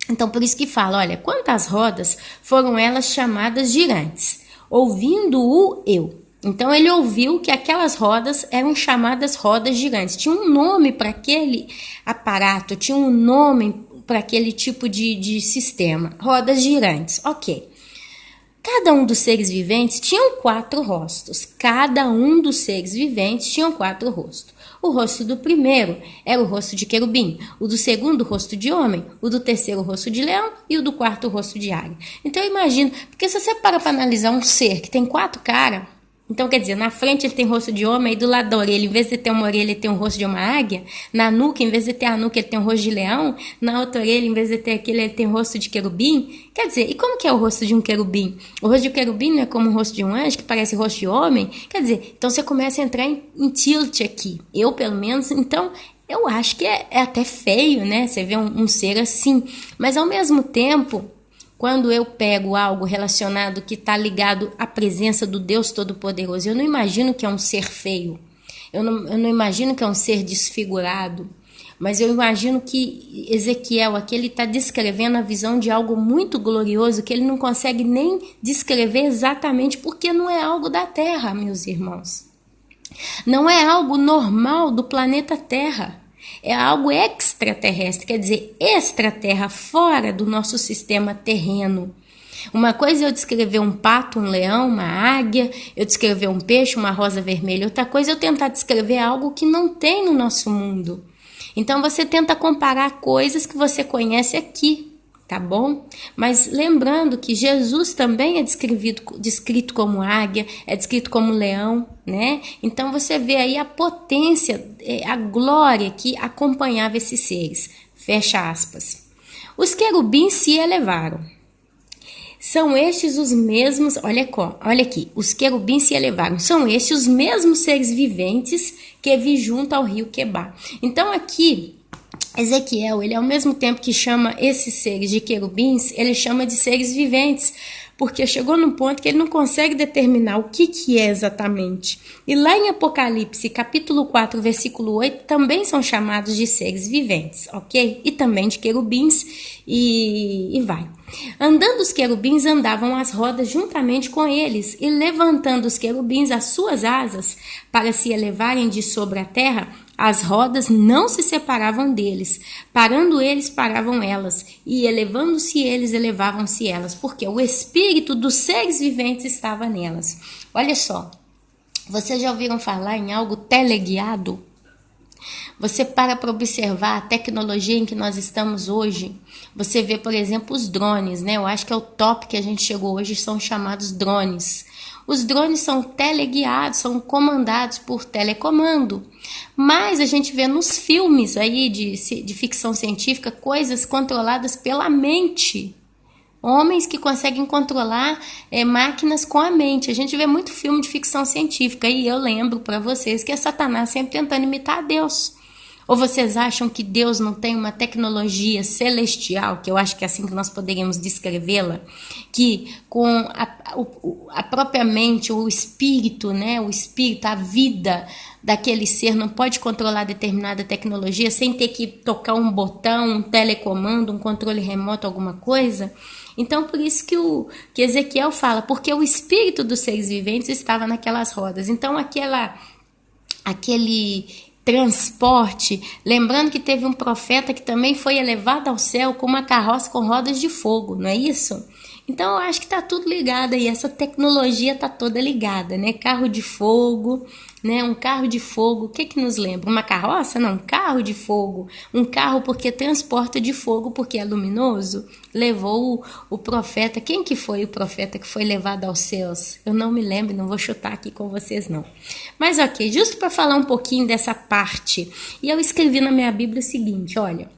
Speaker 1: Então, por isso que fala, olha, quantas rodas foram elas chamadas girantes? Ouvindo-o eu. Então, ele ouviu que aquelas rodas eram chamadas rodas girantes. Tinha um nome para aquele aparato, tinha um nome para aquele tipo de sistema. Rodas girantes, ok. Cada um dos seres viventes tinha 4 rostos. Cada um dos seres viventes tinha 4 rostos. O rosto do primeiro era o rosto de querubim, o do segundo, o rosto de homem, o do terceiro, o rosto de leão e o do quarto, o rosto de águia. Então, eu imagino, porque se você para analisar um ser que tem 4 caras, então, quer dizer, na frente ele tem rosto de homem, aí do lado da orelha, em vez de ter uma orelha, ele tem um rosto de uma águia. Na nuca, em vez de ter a nuca, ele tem um rosto de leão. Na outra orelha, em vez de ter aquele, ele tem um rosto de querubim. Quer dizer, e como que é o rosto de um querubim? O rosto de um querubim não é como o rosto de um anjo, que parece o rosto de homem? Quer dizer, então você começa a entrar em tilt aqui. Eu, pelo menos, então... Eu acho que é até feio, né? Você vê um ser assim. Mas, ao mesmo tempo... Quando eu pego algo relacionado que está ligado à presença do Deus Todo-Poderoso, eu não imagino que é um ser feio, eu não imagino que é um ser desfigurado, mas eu imagino que Ezequiel aqui ele está descrevendo a visão de algo muito glorioso que ele não consegue nem descrever exatamente porque não é algo da Terra, meus irmãos. Não é algo normal do planeta Terra. É algo extraterrestre, quer dizer, extraterra, fora do nosso sistema terreno. Uma coisa é eu descrever um pato, um leão, uma águia, eu descrever um peixe, uma rosa vermelha. Outra coisa é eu tentar descrever algo que não tem no nosso mundo. Então você tenta comparar coisas que você conhece aqui, tá bom? Mas lembrando que Jesus também é descrito como águia, é descrito como leão, né? Então você vê aí a potência, a glória que acompanhava esses seres. Fecha aspas. Os querubins se elevaram. São estes os mesmos, olha aqui, os querubins se elevaram. São estes os mesmos seres viventes que vi junto ao rio Quebar. Então aqui... Ezequiel, ele ao mesmo tempo que chama esses seres de querubins, ele chama de seres viventes, porque chegou num ponto que ele não consegue determinar o que é exatamente. E lá em Apocalipse, capítulo 4, versículo 8, também são chamados de seres viventes, ok? E também de querubins, e vai. Andando os querubins, andavam as rodas juntamente com eles, e levantando os querubins as suas asas para se elevarem de sobre a terra, as rodas não se separavam deles. Parando eles, paravam elas. E elevando-se eles, elevavam-se elas. Porque o espírito dos seres viventes estava nelas. Olha só. Vocês já ouviram falar em algo teleguiado? Você para observar a tecnologia em que nós estamos hoje. Você vê, por exemplo, os drones, né? Eu acho que é o top que a gente chegou hoje, são chamados drones. Os drones são teleguiados, são comandados por telecomando. Mas a gente vê nos filmes aí de ficção científica coisas controladas pela mente. Homens que conseguem controlar máquinas com a mente. A gente vê muito filme de ficção científica e eu lembro para vocês que é Satanás sempre tentando imitar a Deus. Ou vocês acham que Deus não tem uma tecnologia celestial, que eu acho que é assim que nós poderíamos descrevê-la, que com a própria mente, o espírito, né, a vida daquele ser não pode controlar determinada tecnologia sem ter que tocar um botão, um telecomando, um controle remoto, alguma coisa? Então, por isso que Ezequiel fala, porque o espírito dos seres viventes estava naquelas rodas. Então, aquele transporte, lembrando que teve um profeta que também foi elevado ao céu com uma carroça com rodas de fogo, não é isso? Então eu acho que tá tudo ligado aí, essa tecnologia tá toda ligada, né? Carro de fogo, né? Um carro de fogo, o que nos lembra? Uma carroça? Não, um carro de fogo. Um carro porque transporta de fogo, porque é luminoso. Levou o profeta, quem que foi o profeta que foi levado aos céus? Eu não me lembro, não vou chutar aqui com vocês não. Mas ok, justo para falar um pouquinho dessa parte, e eu escrevi na minha Bíblia o seguinte, olha,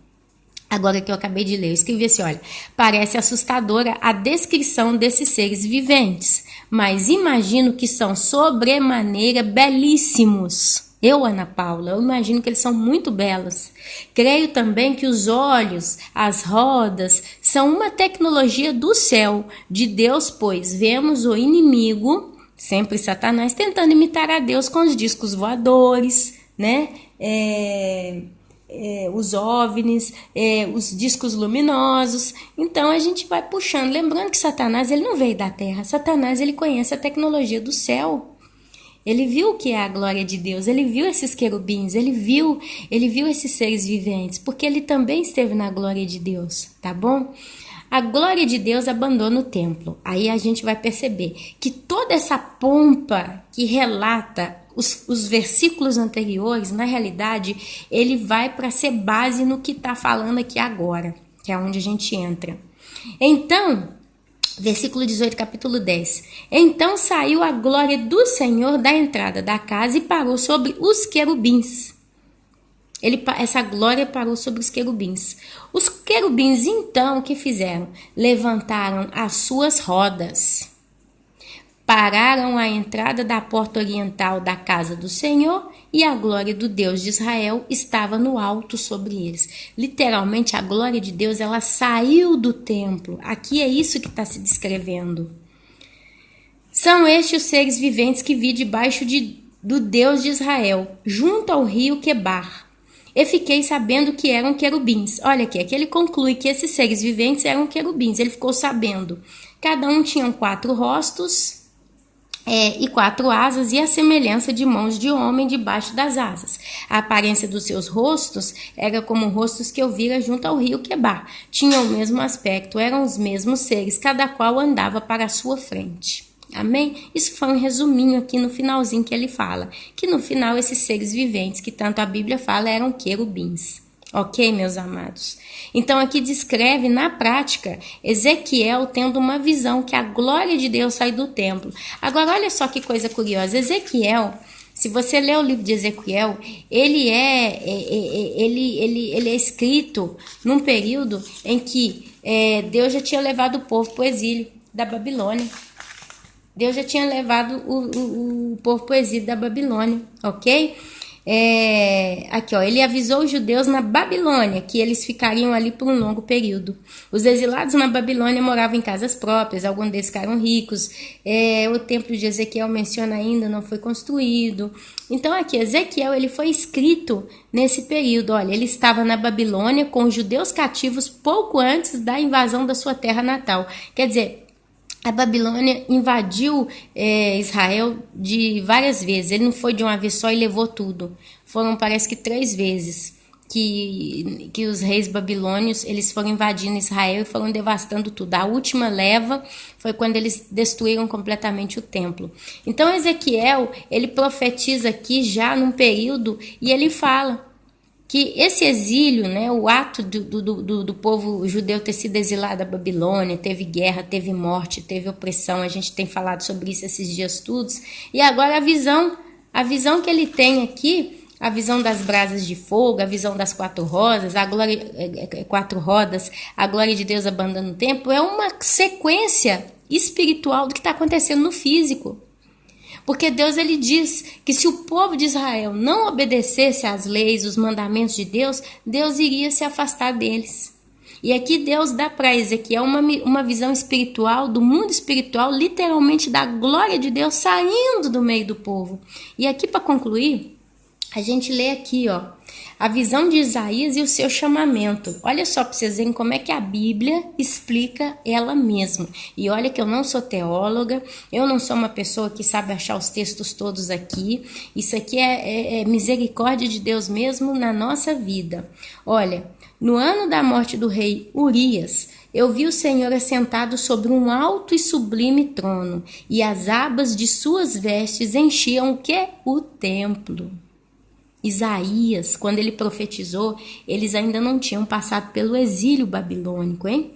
Speaker 1: agora que eu acabei de ler, eu escrevi assim, olha, parece assustadora a descrição desses seres viventes, mas imagino que são sobremaneira belíssimos. Eu, Ana Paula, eu imagino que eles são muito belos. Creio também que os olhos, as rodas, são uma tecnologia do céu, de Deus, pois vemos o inimigo, sempre Satanás, tentando imitar a Deus com os discos voadores, né? os OVNIs, os discos luminosos. Então a gente vai puxando, lembrando que Satanás ele não veio da terra, Satanás ele conhece a tecnologia do céu. Ele viu o que é a glória de Deus, ele viu esses querubins, ele viu esses seres viventes, porque ele também esteve na glória de Deus, tá bom? A glória de Deus abandona o templo. Aí a gente vai perceber que toda essa pompa que relata os versículos anteriores, na realidade, ele vai para ser base no que está falando aqui agora, que é onde a gente entra. Então, versículo 18, capítulo 10. Então saiu a glória do Senhor da entrada da casa e parou sobre os querubins. Essa glória parou sobre os querubins. Os querubins, então, o que fizeram? Levantaram as suas rodas, pararam à entrada da porta oriental da casa do Senhor e a glória do Deus de Israel estava no alto sobre eles. Literalmente, a glória de Deus, ela saiu do templo. Aqui é isso que está se descrevendo. São estes os seres viventes que vi debaixo do Deus de Israel, junto ao rio Quebar. E fiquei sabendo que eram querubins. Olha aqui ele conclui que esses seres viventes eram querubins. Ele ficou sabendo. Cada um tinha 4 rostos e 4 asas e a semelhança de mãos de homem debaixo das asas. A aparência dos seus rostos era como rostos que eu vira junto ao rio Quebar. Tinham o mesmo aspecto, eram os mesmos seres, cada qual andava para a sua frente. Amém? Isso foi um resuminho aqui no finalzinho que ele fala. Que no final esses seres viventes, que tanto a Bíblia fala, eram querubins. Ok, meus amados? Então aqui descreve na prática Ezequiel tendo uma visão que a glória de Deus sai do templo. Agora olha só que coisa curiosa. Ezequiel, se você ler o livro de Ezequiel, ele é escrito num período em que Deus já tinha levado o povo para o exílio da Babilônia. Deus já tinha levado o povo para o exílio da Babilônia, ok? Aqui, ó, ele avisou os judeus na Babilônia que eles ficariam ali por um longo período. Os exilados na Babilônia moravam em casas próprias, alguns deles ficaram ricos. O templo de Ezequiel menciona ainda, não foi construído. Então aqui, Ezequiel ele foi escrito nesse período. Olha, ele estava na Babilônia com os judeus cativos pouco antes da invasão da sua terra natal. Quer dizer, a Babilônia invadiu Israel de várias vezes. Ele não foi de uma vez só e levou tudo. Foram, parece que 3 vezes que os reis babilônios eles foram invadindo Israel e foram devastando tudo. A última leva foi quando eles destruíram completamente o templo. Então Ezequiel ele profetiza aqui já num período e ele fala que esse exílio, né, o ato do povo judeu ter sido exilado da Babilônia, teve guerra, teve morte, teve opressão, a gente tem falado sobre isso esses dias todos, e agora a visão que ele tem aqui, a visão das brasas de fogo, a visão das 4 rodas, a glória de Deus abandonando o templo, é uma sequência espiritual do que está acontecendo no físico. Porque Deus ele diz que se o povo de Israel não obedecesse às leis, os mandamentos de Deus, Deus iria se afastar deles. E aqui Deus dá para Ezequiel uma visão espiritual, do mundo espiritual, literalmente da glória de Deus saindo do meio do povo. E aqui para concluir, a gente lê aqui, ó, a visão de Isaías e o seu chamamento. Olha só para vocês verem como é que a Bíblia explica ela mesma. E olha que eu não sou teóloga, eu não sou uma pessoa que sabe achar os textos todos aqui. Isso aqui é misericórdia de Deus mesmo na nossa vida. Olha, no ano da morte do rei Urias, eu vi o Senhor assentado sobre um alto e sublime trono, e as abas de suas vestes enchiam o quê? O templo. Isaías, quando ele profetizou, eles ainda não tinham passado pelo exílio babilônico, hein?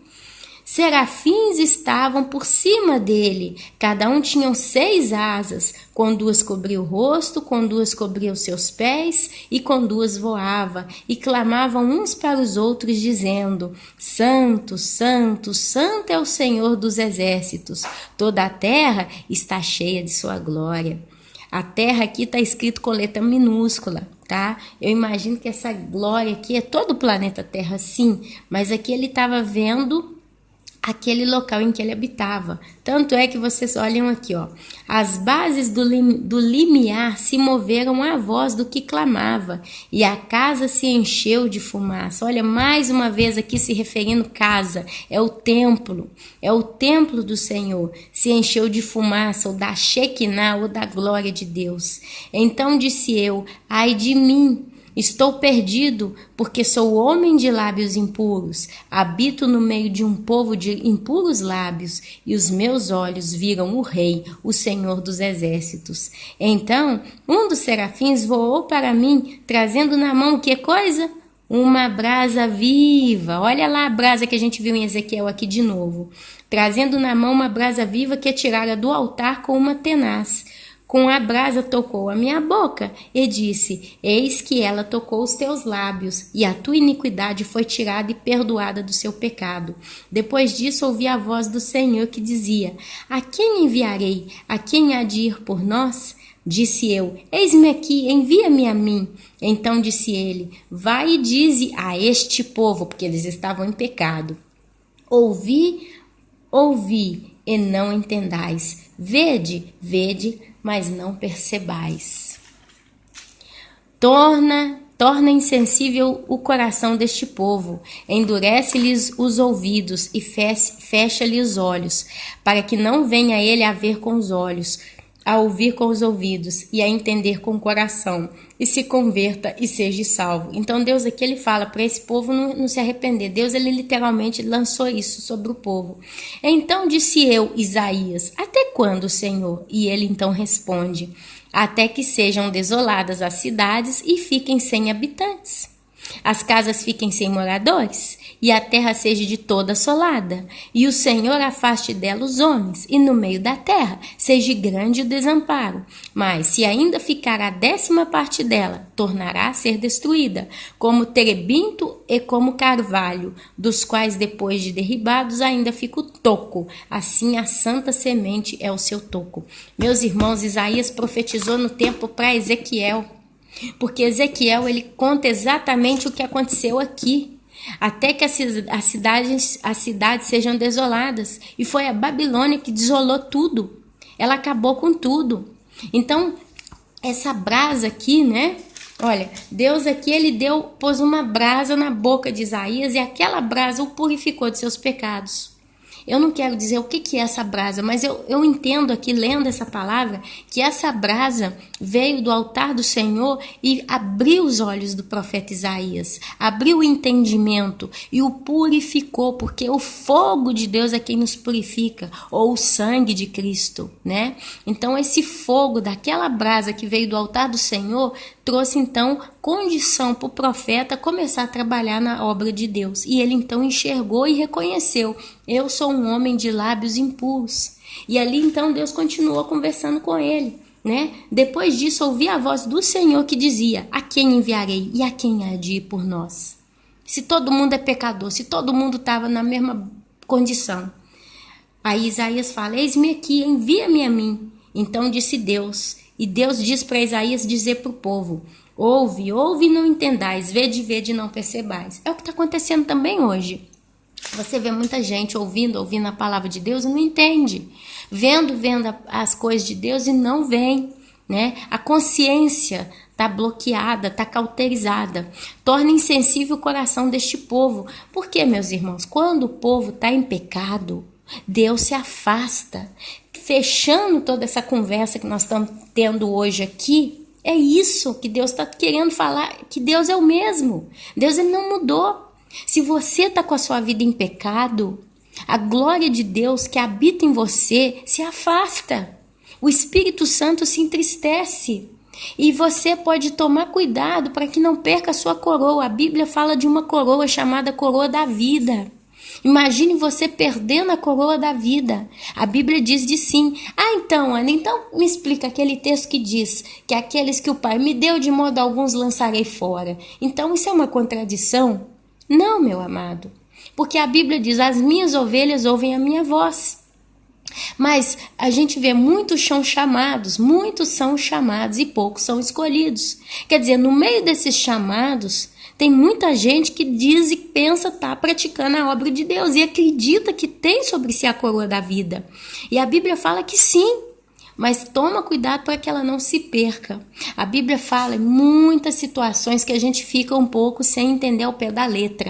Speaker 1: Serafins estavam por cima dele, cada um tinha 6 asas, com 2 cobria o rosto, com 2 cobria os seus pés, e com 2 voava, e clamavam uns para os outros, dizendo: Santo, Santo, Santo é o Senhor dos exércitos, toda a terra está cheia de sua glória. A terra aqui está escrito com letra minúscula, tá? Eu imagino que essa glória aqui é todo o planeta Terra, sim, mas aqui ele estava vendo aquele local em que ele habitava. Tanto é que vocês olham aqui, ó, as bases do limiar se moveram à voz do que clamava, e a casa se encheu de fumaça. Olha, mais uma vez aqui se referindo casa, é o templo do Senhor, se encheu de fumaça, ou da Shekinah, ou da glória de Deus. Então disse eu, ai de mim, estou perdido, porque sou homem de lábios impuros, habito no meio de um povo de impuros lábios, e os meus olhos viram o Rei, o Senhor dos Exércitos. Então, um dos serafins voou para mim, trazendo na mão que coisa? Uma brasa viva. Olha lá a brasa que a gente viu em Ezequiel aqui de novo. Trazendo na mão uma brasa viva que tirara do altar com uma tenaz. Com a brasa tocou a minha boca e disse, eis que ela tocou os teus lábios, e a tua iniquidade foi tirada e perdoada do seu pecado. Depois disso ouvi a voz do Senhor que dizia, a quem enviarei? A quem há de ir por nós? Disse eu, eis-me aqui, envia-me a mim. Então disse ele, vai e dize a este povo, porque eles estavam em pecado, ouvi, e não entendais, vede, mas não percebais. Torna insensível o coração deste povo, endurece-lhes os ouvidos e fecha-lhes os olhos, para que não venha ele a ver com os olhos, a ouvir com os ouvidos e a entender com o coração, e se converta e seja salvo. Então Deus aqui ele fala para esse povo não se arrepender. Deus ele literalmente lançou isso sobre o povo. Então disse eu, Isaías, até quando, Senhor? E ele então responde, até que sejam desoladas as cidades e fiquem sem habitantes. As casas fiquem sem moradores, e a terra seja de toda assolada, e o Senhor afaste dela os homens, e no meio da terra seja grande o desamparo. Mas se ainda ficar a 10ª parte dela, tornará a ser destruída, como terebinto e como carvalho, dos quais depois de derribados ainda fica o toco, assim a santa semente é o seu toco. Meus irmãos, Isaías profetizou no tempo para Ezequiel, porque Ezequiel ele conta exatamente o que aconteceu aqui, até que as cidades sejam desoladas, e foi a Babilônia que desolou tudo, ela acabou com tudo. Então essa brasa aqui, né? Olha, Deus aqui ele pôs uma brasa na boca de Isaías, e aquela brasa o purificou de seus pecados. Eu não quero dizer o que é essa brasa, mas eu entendo aqui, lendo essa palavra, que essa brasa veio do altar do Senhor e abriu os olhos do profeta Isaías, abriu o entendimento e o purificou, porque o fogo de Deus é quem nos purifica, ou o sangue de Cristo, né? Então esse fogo daquela brasa que veio do altar do Senhor trouxe então condição para o profeta começar a trabalhar na obra de Deus. E ele então enxergou e reconheceu, eu sou um homem de lábios impuros. E ali então Deus continuou conversando com ele, né? Depois disso ouvi a voz do Senhor que dizia, a quem enviarei e a quem há de ir por nós? Se todo mundo é pecador, se todo mundo estava na mesma condição. Aí Isaías fala, eis-me aqui, envia-me a mim. Então disse Deus, e Deus diz para Isaías dizer para o povo, ouve e não entendais, vede e não percebais. É o que está acontecendo também hoje. Você vê muita gente ouvindo a palavra de Deus e não entende. Vendo as coisas de Deus e não vem, né? A consciência está bloqueada, está cauterizada. Torna insensível o coração deste povo. Por quê, meus irmãos? Quando o povo está em pecado, Deus se afasta. Fechando toda essa conversa que nós estamos tendo hoje aqui, é isso que Deus está querendo falar, que Deus é o mesmo. Deus ele não mudou. Se você está com a sua vida em pecado, a glória de Deus que habita em você se afasta. O Espírito Santo se entristece. E você pode tomar cuidado para que não perca a sua coroa. A Bíblia fala de uma coroa chamada coroa da vida. Imagine você perdendo a coroa da vida. A Bíblia diz de sim. Então, Ana, então me explica aquele texto que diz que aqueles que o Pai me deu, de modo alguns lançarei fora. Então, isso é uma contradição? Não, meu amado. Porque a Bíblia diz, as minhas ovelhas ouvem a minha voz. Mas a gente vê muitos são chamados e poucos são escolhidos. Quer dizer, no meio desses chamados, Tem muita gente que diz e pensa estar praticando a obra de Deus e acredita que tem sobre si a coroa da vida. E a Bíblia fala que sim, mas toma cuidado para que ela não se perca. A Bíblia fala em muitas situações que a gente fica um pouco sem entender ao pé da letra.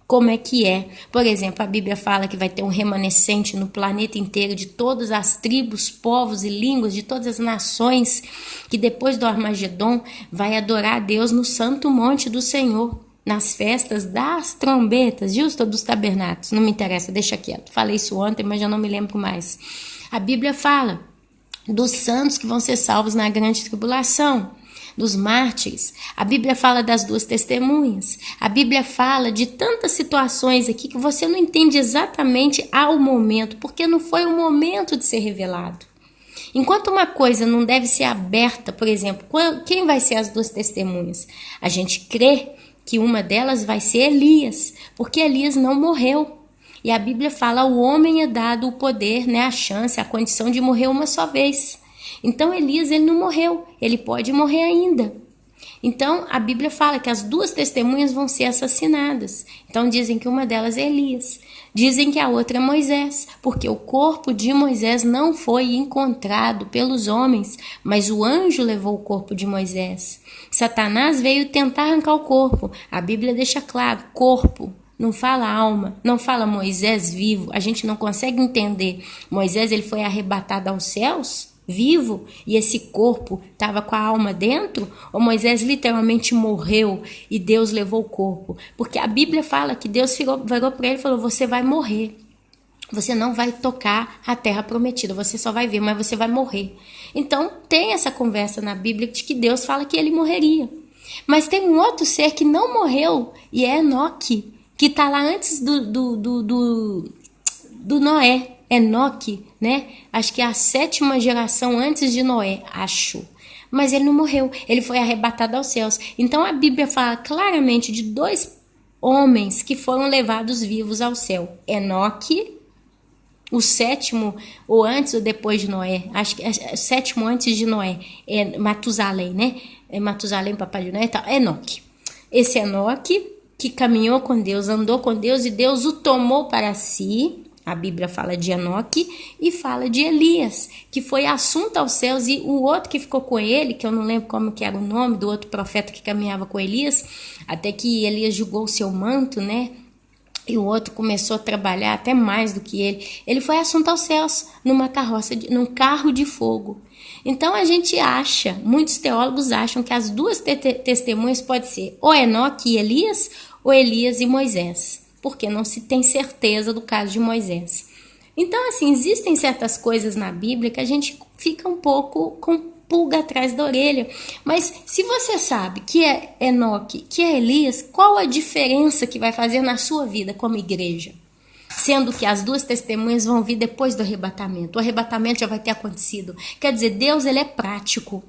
Speaker 1: Como é que é? Por exemplo, a Bíblia fala que vai ter um remanescente no planeta inteiro de todas as tribos, povos e línguas, de todas as nações, que depois do Armagedon vai adorar a Deus no santo monte do Senhor, nas festas das trombetas, justo, dos tabernáculos. Não me interessa, deixa quieto. Falei isso ontem, mas já não me lembro mais. A Bíblia fala dos santos que vão ser salvos na grande tribulação, dos mártires. A Bíblia fala das duas testemunhas. A Bíblia fala de tantas situações aqui que você não entende exatamente ao momento, porque não foi o momento de ser revelado. Enquanto uma coisa não deve ser aberta, por exemplo, quem vai ser as duas testemunhas? A gente crê que uma delas vai ser Elias, porque Elias não morreu. E a Bíblia fala, ao homem é dado o poder, né, a chance, a condição de morrer uma só vez. Então Elias, ele não morreu, ele pode morrer ainda. Então a Bíblia fala que as duas testemunhas vão ser assassinadas. Então dizem que uma delas é Elias, dizem que a outra é Moisés, porque o corpo de Moisés não foi encontrado pelos homens, mas o anjo levou o corpo de Moisés. Satanás veio tentar arrancar o corpo. A Bíblia deixa claro, corpo. Não fala alma, não fala Moisés vivo, a gente não consegue entender. Moisés, ele foi arrebatado aos céus, vivo, e esse corpo estava com a alma dentro? Ou Moisés literalmente morreu e Deus levou o corpo? Porque a Bíblia fala que Deus virou para ele e falou, você vai morrer. Você não vai tocar a terra prometida, você só vai ver, mas você vai morrer. Então, tem essa conversa na Bíblia de que Deus fala que ele morreria. Mas tem um outro ser que não morreu, e é Enoque, que está lá antes do Noé, Enoque, né? Acho que é a 7ª geração antes de Noé, acho. Mas ele não morreu, ele foi arrebatado aos céus. Então a Bíblia fala claramente de 2 homens que foram levados vivos ao céu. Enoque, o 7º, ou antes ou depois de Noé, acho que é o 7º antes de Noé, é Matusalém, né? É Matusalém, papai de Noé e tal, Enoque. Esse Enoque que caminhou com Deus, andou com Deus e Deus o tomou para si. A Bíblia fala de Enoque e fala de Elias, que foi assunto aos céus, e o outro que ficou com ele, que eu não lembro como que era o nome do outro profeta que caminhava com Elias, até que Elias julgou o seu manto, né? E o outro começou a trabalhar até mais do que ele. Ele foi assunto aos céus numa carroça, num carro de fogo. Então a gente acha, muitos teólogos acham que as duas testemunhas podem ser ou Enoque e Elias, ou Elias e Moisés, porque não se tem certeza do caso de Moisés. Então, assim, existem certas coisas na Bíblia que a gente fica um pouco com pulga atrás da orelha. Mas se você sabe que é Enoque, que é Elias, qual a diferença que vai fazer na sua vida como igreja? Sendo que as duas testemunhas vão vir depois do arrebatamento. O arrebatamento já vai ter acontecido. Quer dizer, Deus, ele é prático.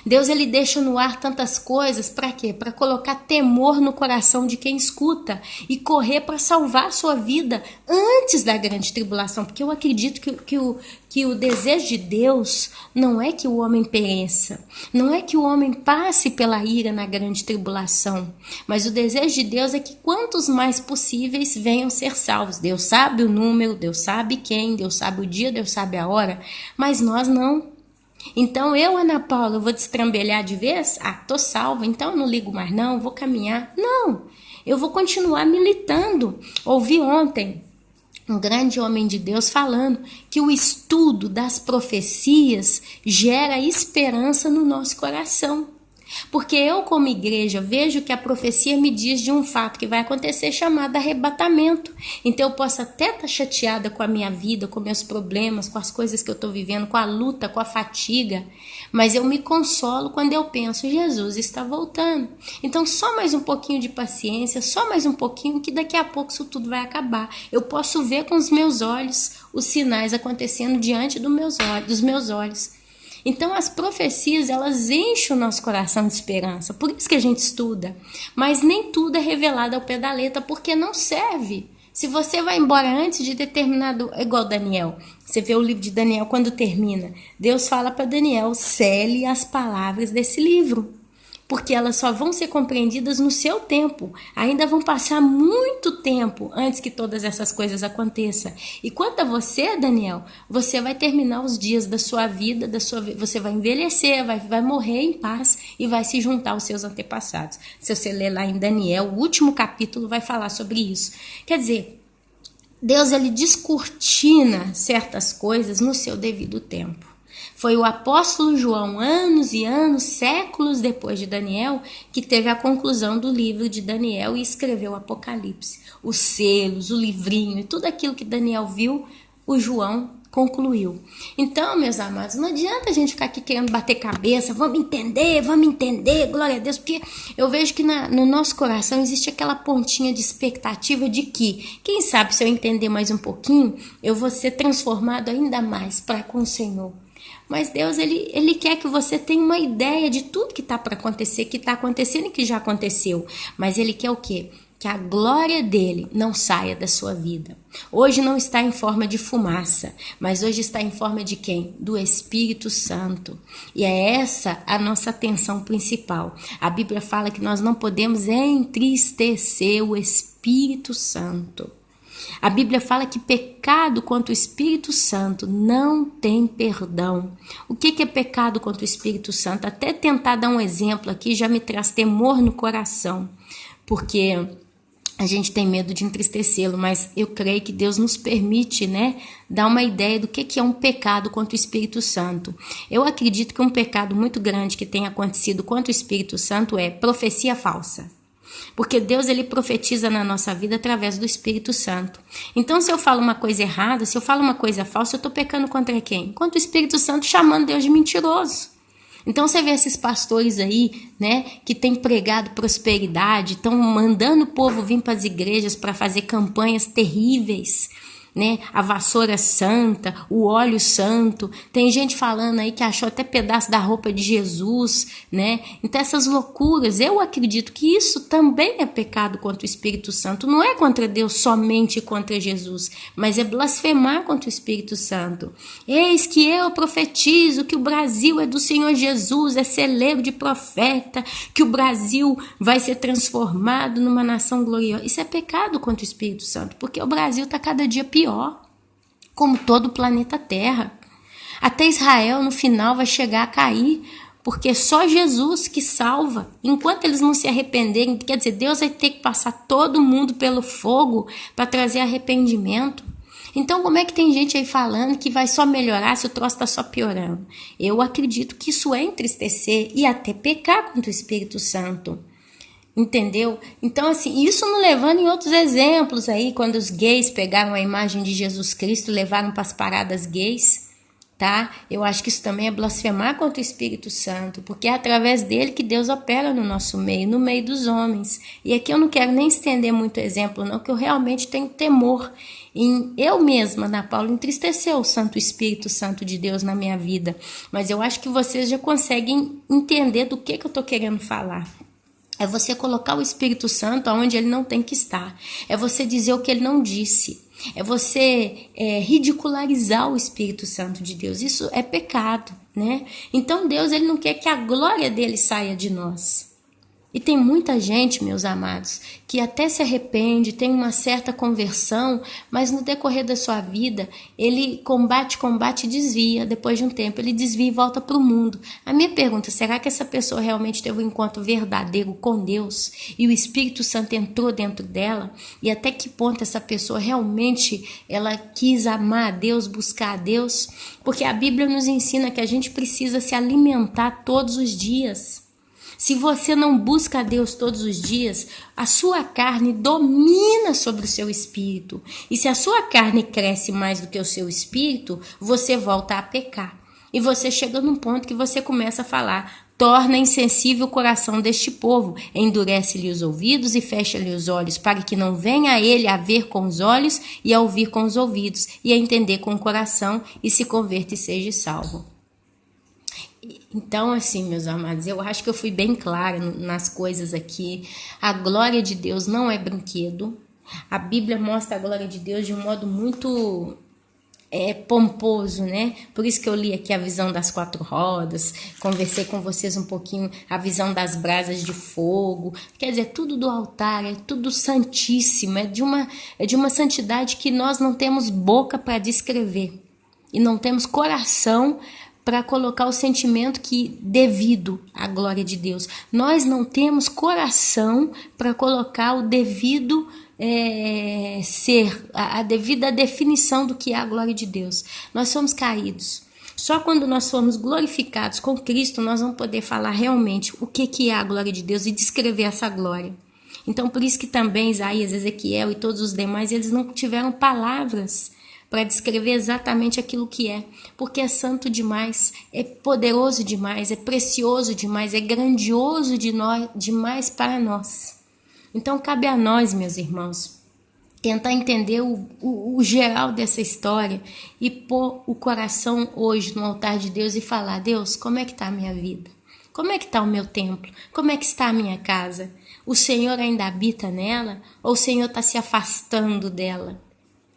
Speaker 1: Deus, ele deixa no ar tantas coisas, para quê? Para colocar temor no coração de quem escuta e correr para salvar a sua vida antes da grande tribulação, porque eu acredito que o desejo de Deus não é que o homem pereça, não é que o homem passe pela ira na grande tribulação, mas o desejo de Deus é que quantos mais possíveis venham ser salvos. Deus sabe o número, Deus sabe quem, Deus sabe o dia, Deus sabe a hora, mas nós não. Então eu, Ana Paula, eu vou destrambelhar de vez? Ah, tô salva, então eu não ligo mais não, vou caminhar. Não, eu vou continuar militando. Ouvi ontem um grande homem de Deus falando que o estudo das profecias gera esperança no nosso coração. Porque eu, como igreja, vejo que a profecia me diz de um fato que vai acontecer chamado arrebatamento. Então eu posso até estar chateada com a minha vida, com meus problemas, com as coisas que eu estou vivendo, com a luta, com a fatiga, mas eu me consolo quando eu penso, Jesus está voltando. Então só mais um pouquinho de paciência, só mais um pouquinho, que daqui a pouco isso tudo vai acabar. Eu posso ver com os meus olhos os sinais acontecendo diante dos meus olhos. Então as profecias, elas enchem o nosso coração de esperança, por isso que a gente estuda, mas nem tudo é revelado ao pé da letra, porque não serve. Se você vai embora antes de determinado, igual Daniel, você vê o livro de Daniel quando termina, Deus fala para Daniel, cele as palavras desse livro, porque elas só vão ser compreendidas no seu tempo. Ainda vão passar muito tempo antes que todas essas coisas aconteçam. E quanto a você, Daniel, você vai terminar os dias da sua vida, você vai envelhecer, vai morrer em paz e vai se juntar aos seus antepassados. Se você ler lá em Daniel, o último capítulo vai falar sobre isso. Quer dizer, Deus ele descortina certas coisas no seu devido tempo. Foi o apóstolo João, anos e anos, séculos depois de Daniel, que teve a conclusão do livro de Daniel e escreveu o Apocalipse. Os selos, o livrinho e tudo aquilo que Daniel viu, o João concluiu. Então, meus amados, não adianta a gente ficar aqui querendo bater cabeça, vamos entender, glória a Deus, porque eu vejo que no nosso coração existe aquela pontinha de expectativa de que, quem sabe se eu entender mais um pouquinho, eu vou ser transformado ainda mais para com o Senhor. Mas Deus, ele quer que você tenha uma ideia de tudo que está para acontecer, que está acontecendo e que já aconteceu. Mas ele quer o quê? Que a glória dele não saia da sua vida. Hoje não está em forma de fumaça, mas hoje está em forma de quem? Do Espírito Santo. E é essa a nossa atenção principal. A Bíblia fala que nós não podemos entristecer o Espírito Santo. A Bíblia fala que pecado contra o Espírito Santo não tem perdão. O que é pecado contra o Espírito Santo? Até tentar dar um exemplo aqui já me traz temor no coração, porque a gente tem medo de entristecê-lo, mas eu creio que Deus nos permite, dar uma ideia do que é um pecado contra o Espírito Santo. Eu acredito que um pecado muito grande que tenha acontecido contra o Espírito Santo é profecia falsa. Porque Deus ele profetiza na nossa vida através do Espírito Santo. Então, se eu falo uma coisa errada, se eu falo uma coisa falsa, eu estou pecando contra quem? Contra o Espírito Santo, chamando Deus de mentiroso. Então, você vê esses pastores aí, que têm pregado prosperidade, estão mandando o povo vir para as igrejas para fazer campanhas terríveis, a vassoura santa, o óleo santo. Tem gente falando aí que achou até pedaço da roupa de Jesus, Então essas loucuras, eu acredito que isso também é pecado contra o Espírito Santo. Não é contra Deus somente contra Jesus, mas é blasfemar contra o Espírito Santo. Eis que eu profetizo que o Brasil é do Senhor Jesus, é celeiro de profeta, que o Brasil vai ser transformado numa nação gloriosa. Isso é pecado contra o Espírito Santo, porque o Brasil está cada dia pior, como todo o planeta Terra. Até Israel no final vai chegar a cair, porque só Jesus que salva. Enquanto eles não se arrependerem, quer dizer, Deus vai ter que passar todo mundo pelo fogo para trazer arrependimento. Então, como é que tem gente aí falando que vai só melhorar se o troço está só piorando? Eu acredito que isso é entristecer e até pecar contra o Espírito Santo. Entendeu? Então, assim, isso não levando em outros exemplos aí, quando os gays pegaram a imagem de Jesus Cristo e levaram para as paradas gays, tá? Eu acho que isso também é blasfemar contra o Espírito Santo, porque é através dele que Deus opera no nosso meio, no meio dos homens. E aqui eu não quero nem estender muito exemplo, não, que eu realmente tenho temor em eu mesma, Ana Paula, entristecer o Santo Espírito Santo de Deus na minha vida. Mas eu acho que vocês já conseguem entender do que eu estou querendo falar. É você colocar o Espírito Santo onde ele não tem que estar. É você dizer o que ele não disse. É você ridicularizar o Espírito Santo de Deus. Isso é pecado, Então Deus ele não quer que a glória dele saia de nós. E tem muita gente, meus amados, que até se arrepende, tem uma certa conversão, mas no decorrer da sua vida, ele combate e desvia. Depois de um tempo, ele desvia e volta para o mundo. A minha pergunta, será que essa pessoa realmente teve um encontro verdadeiro com Deus e o Espírito Santo entrou dentro dela? E até que ponto essa pessoa realmente ela quis amar a Deus, buscar a Deus? Porque a Bíblia nos ensina que a gente precisa se alimentar todos os dias. Se você não busca a Deus todos os dias, a sua carne domina sobre o seu espírito. E se a sua carne cresce mais do que o seu espírito, você volta a pecar. E você chega num ponto que você começa a falar: torna insensível o coração deste povo, endurece-lhe os ouvidos e fecha-lhe os olhos, para que não venha a ele a ver com os olhos e a ouvir com os ouvidos, e a entender com o coração, e se converta e seja salvo. Então, assim, meus amados, eu acho que eu fui bem clara nas coisas aqui. A glória de Deus não é brinquedo. A Bíblia mostra a glória de Deus de um modo muito pomposo, né? Por isso que eu li aqui a visão das 4 rodas, conversei com vocês um pouquinho a visão das brasas de fogo. Quer dizer, tudo do altar, é tudo santíssimo, é de uma santidade que nós não temos boca para descrever e não temos coração para colocar o sentimento que devido à glória de Deus. Nós não temos coração para colocar o devido ser, a devida definição do que é a glória de Deus. Nós somos caídos. Só quando nós formos glorificados com Cristo, nós vamos poder falar realmente o que é a glória de Deus e descrever essa glória. Então, por isso que também Isaías, Ezequiel e todos os demais, eles não tiveram palavras para descrever exatamente aquilo que é, porque é santo demais, é poderoso demais, é precioso demais, é grandioso demais para nós. Então cabe a nós, meus irmãos, tentar entender o geral dessa história e pôr o coração hoje no altar de Deus e falar: Deus, como é que está a minha vida? Como é que está o meu templo? Como é que está a minha casa? O Senhor ainda habita nela ou o Senhor está se afastando dela?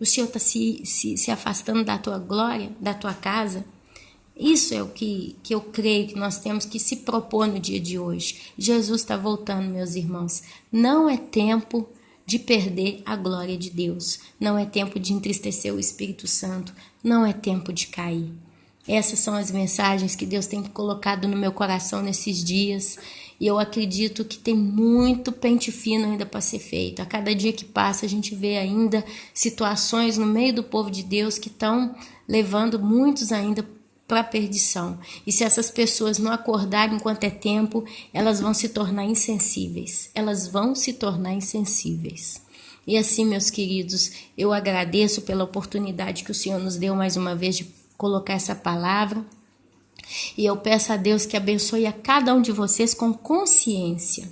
Speaker 1: O Senhor está se afastando da tua glória, da tua casa? Isso é o que eu creio que nós temos que se propor no dia de hoje. Jesus está voltando, meus irmãos. Não é tempo de perder a glória de Deus. Não é tempo de entristecer o Espírito Santo. Não é tempo de cair. Essas são as mensagens que Deus tem colocado no meu coração nesses dias. E eu acredito que tem muito pente fino ainda para ser feito. A cada dia que passa, a gente vê ainda situações no meio do povo de Deus que estão levando muitos ainda para a perdição. E se essas pessoas não acordarem enquanto é tempo, elas vão se tornar insensíveis. Elas vão se tornar insensíveis. E assim, meus queridos, eu agradeço pela oportunidade que o Senhor nos deu mais uma vez de colocar essa palavra. E eu peço a Deus que abençoe a cada um de vocês com consciência,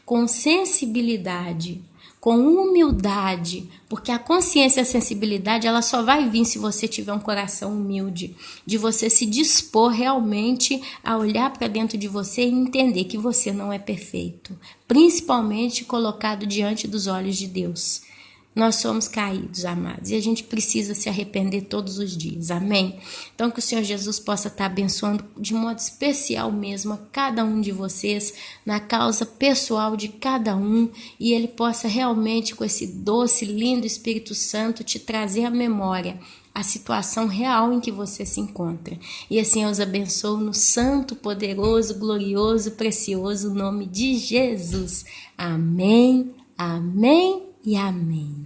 Speaker 1: com sensibilidade, com humildade, porque a consciência e a sensibilidade ela só vai vir se você tiver um coração humilde, de você se dispor realmente a olhar para dentro de você e entender que você não é perfeito, principalmente colocado diante dos olhos de Deus. Nós somos caídos, amados, e a gente precisa se arrepender todos os dias, amém? Então que o Senhor Jesus possa estar abençoando de modo especial mesmo a cada um de vocês, na causa pessoal de cada um, e Ele possa realmente com esse doce, lindo Espírito Santo te trazer à memória a situação real em que você se encontra. E assim eu os abençoo no santo, poderoso, glorioso, precioso nome de Jesus. Amém, amém e amém.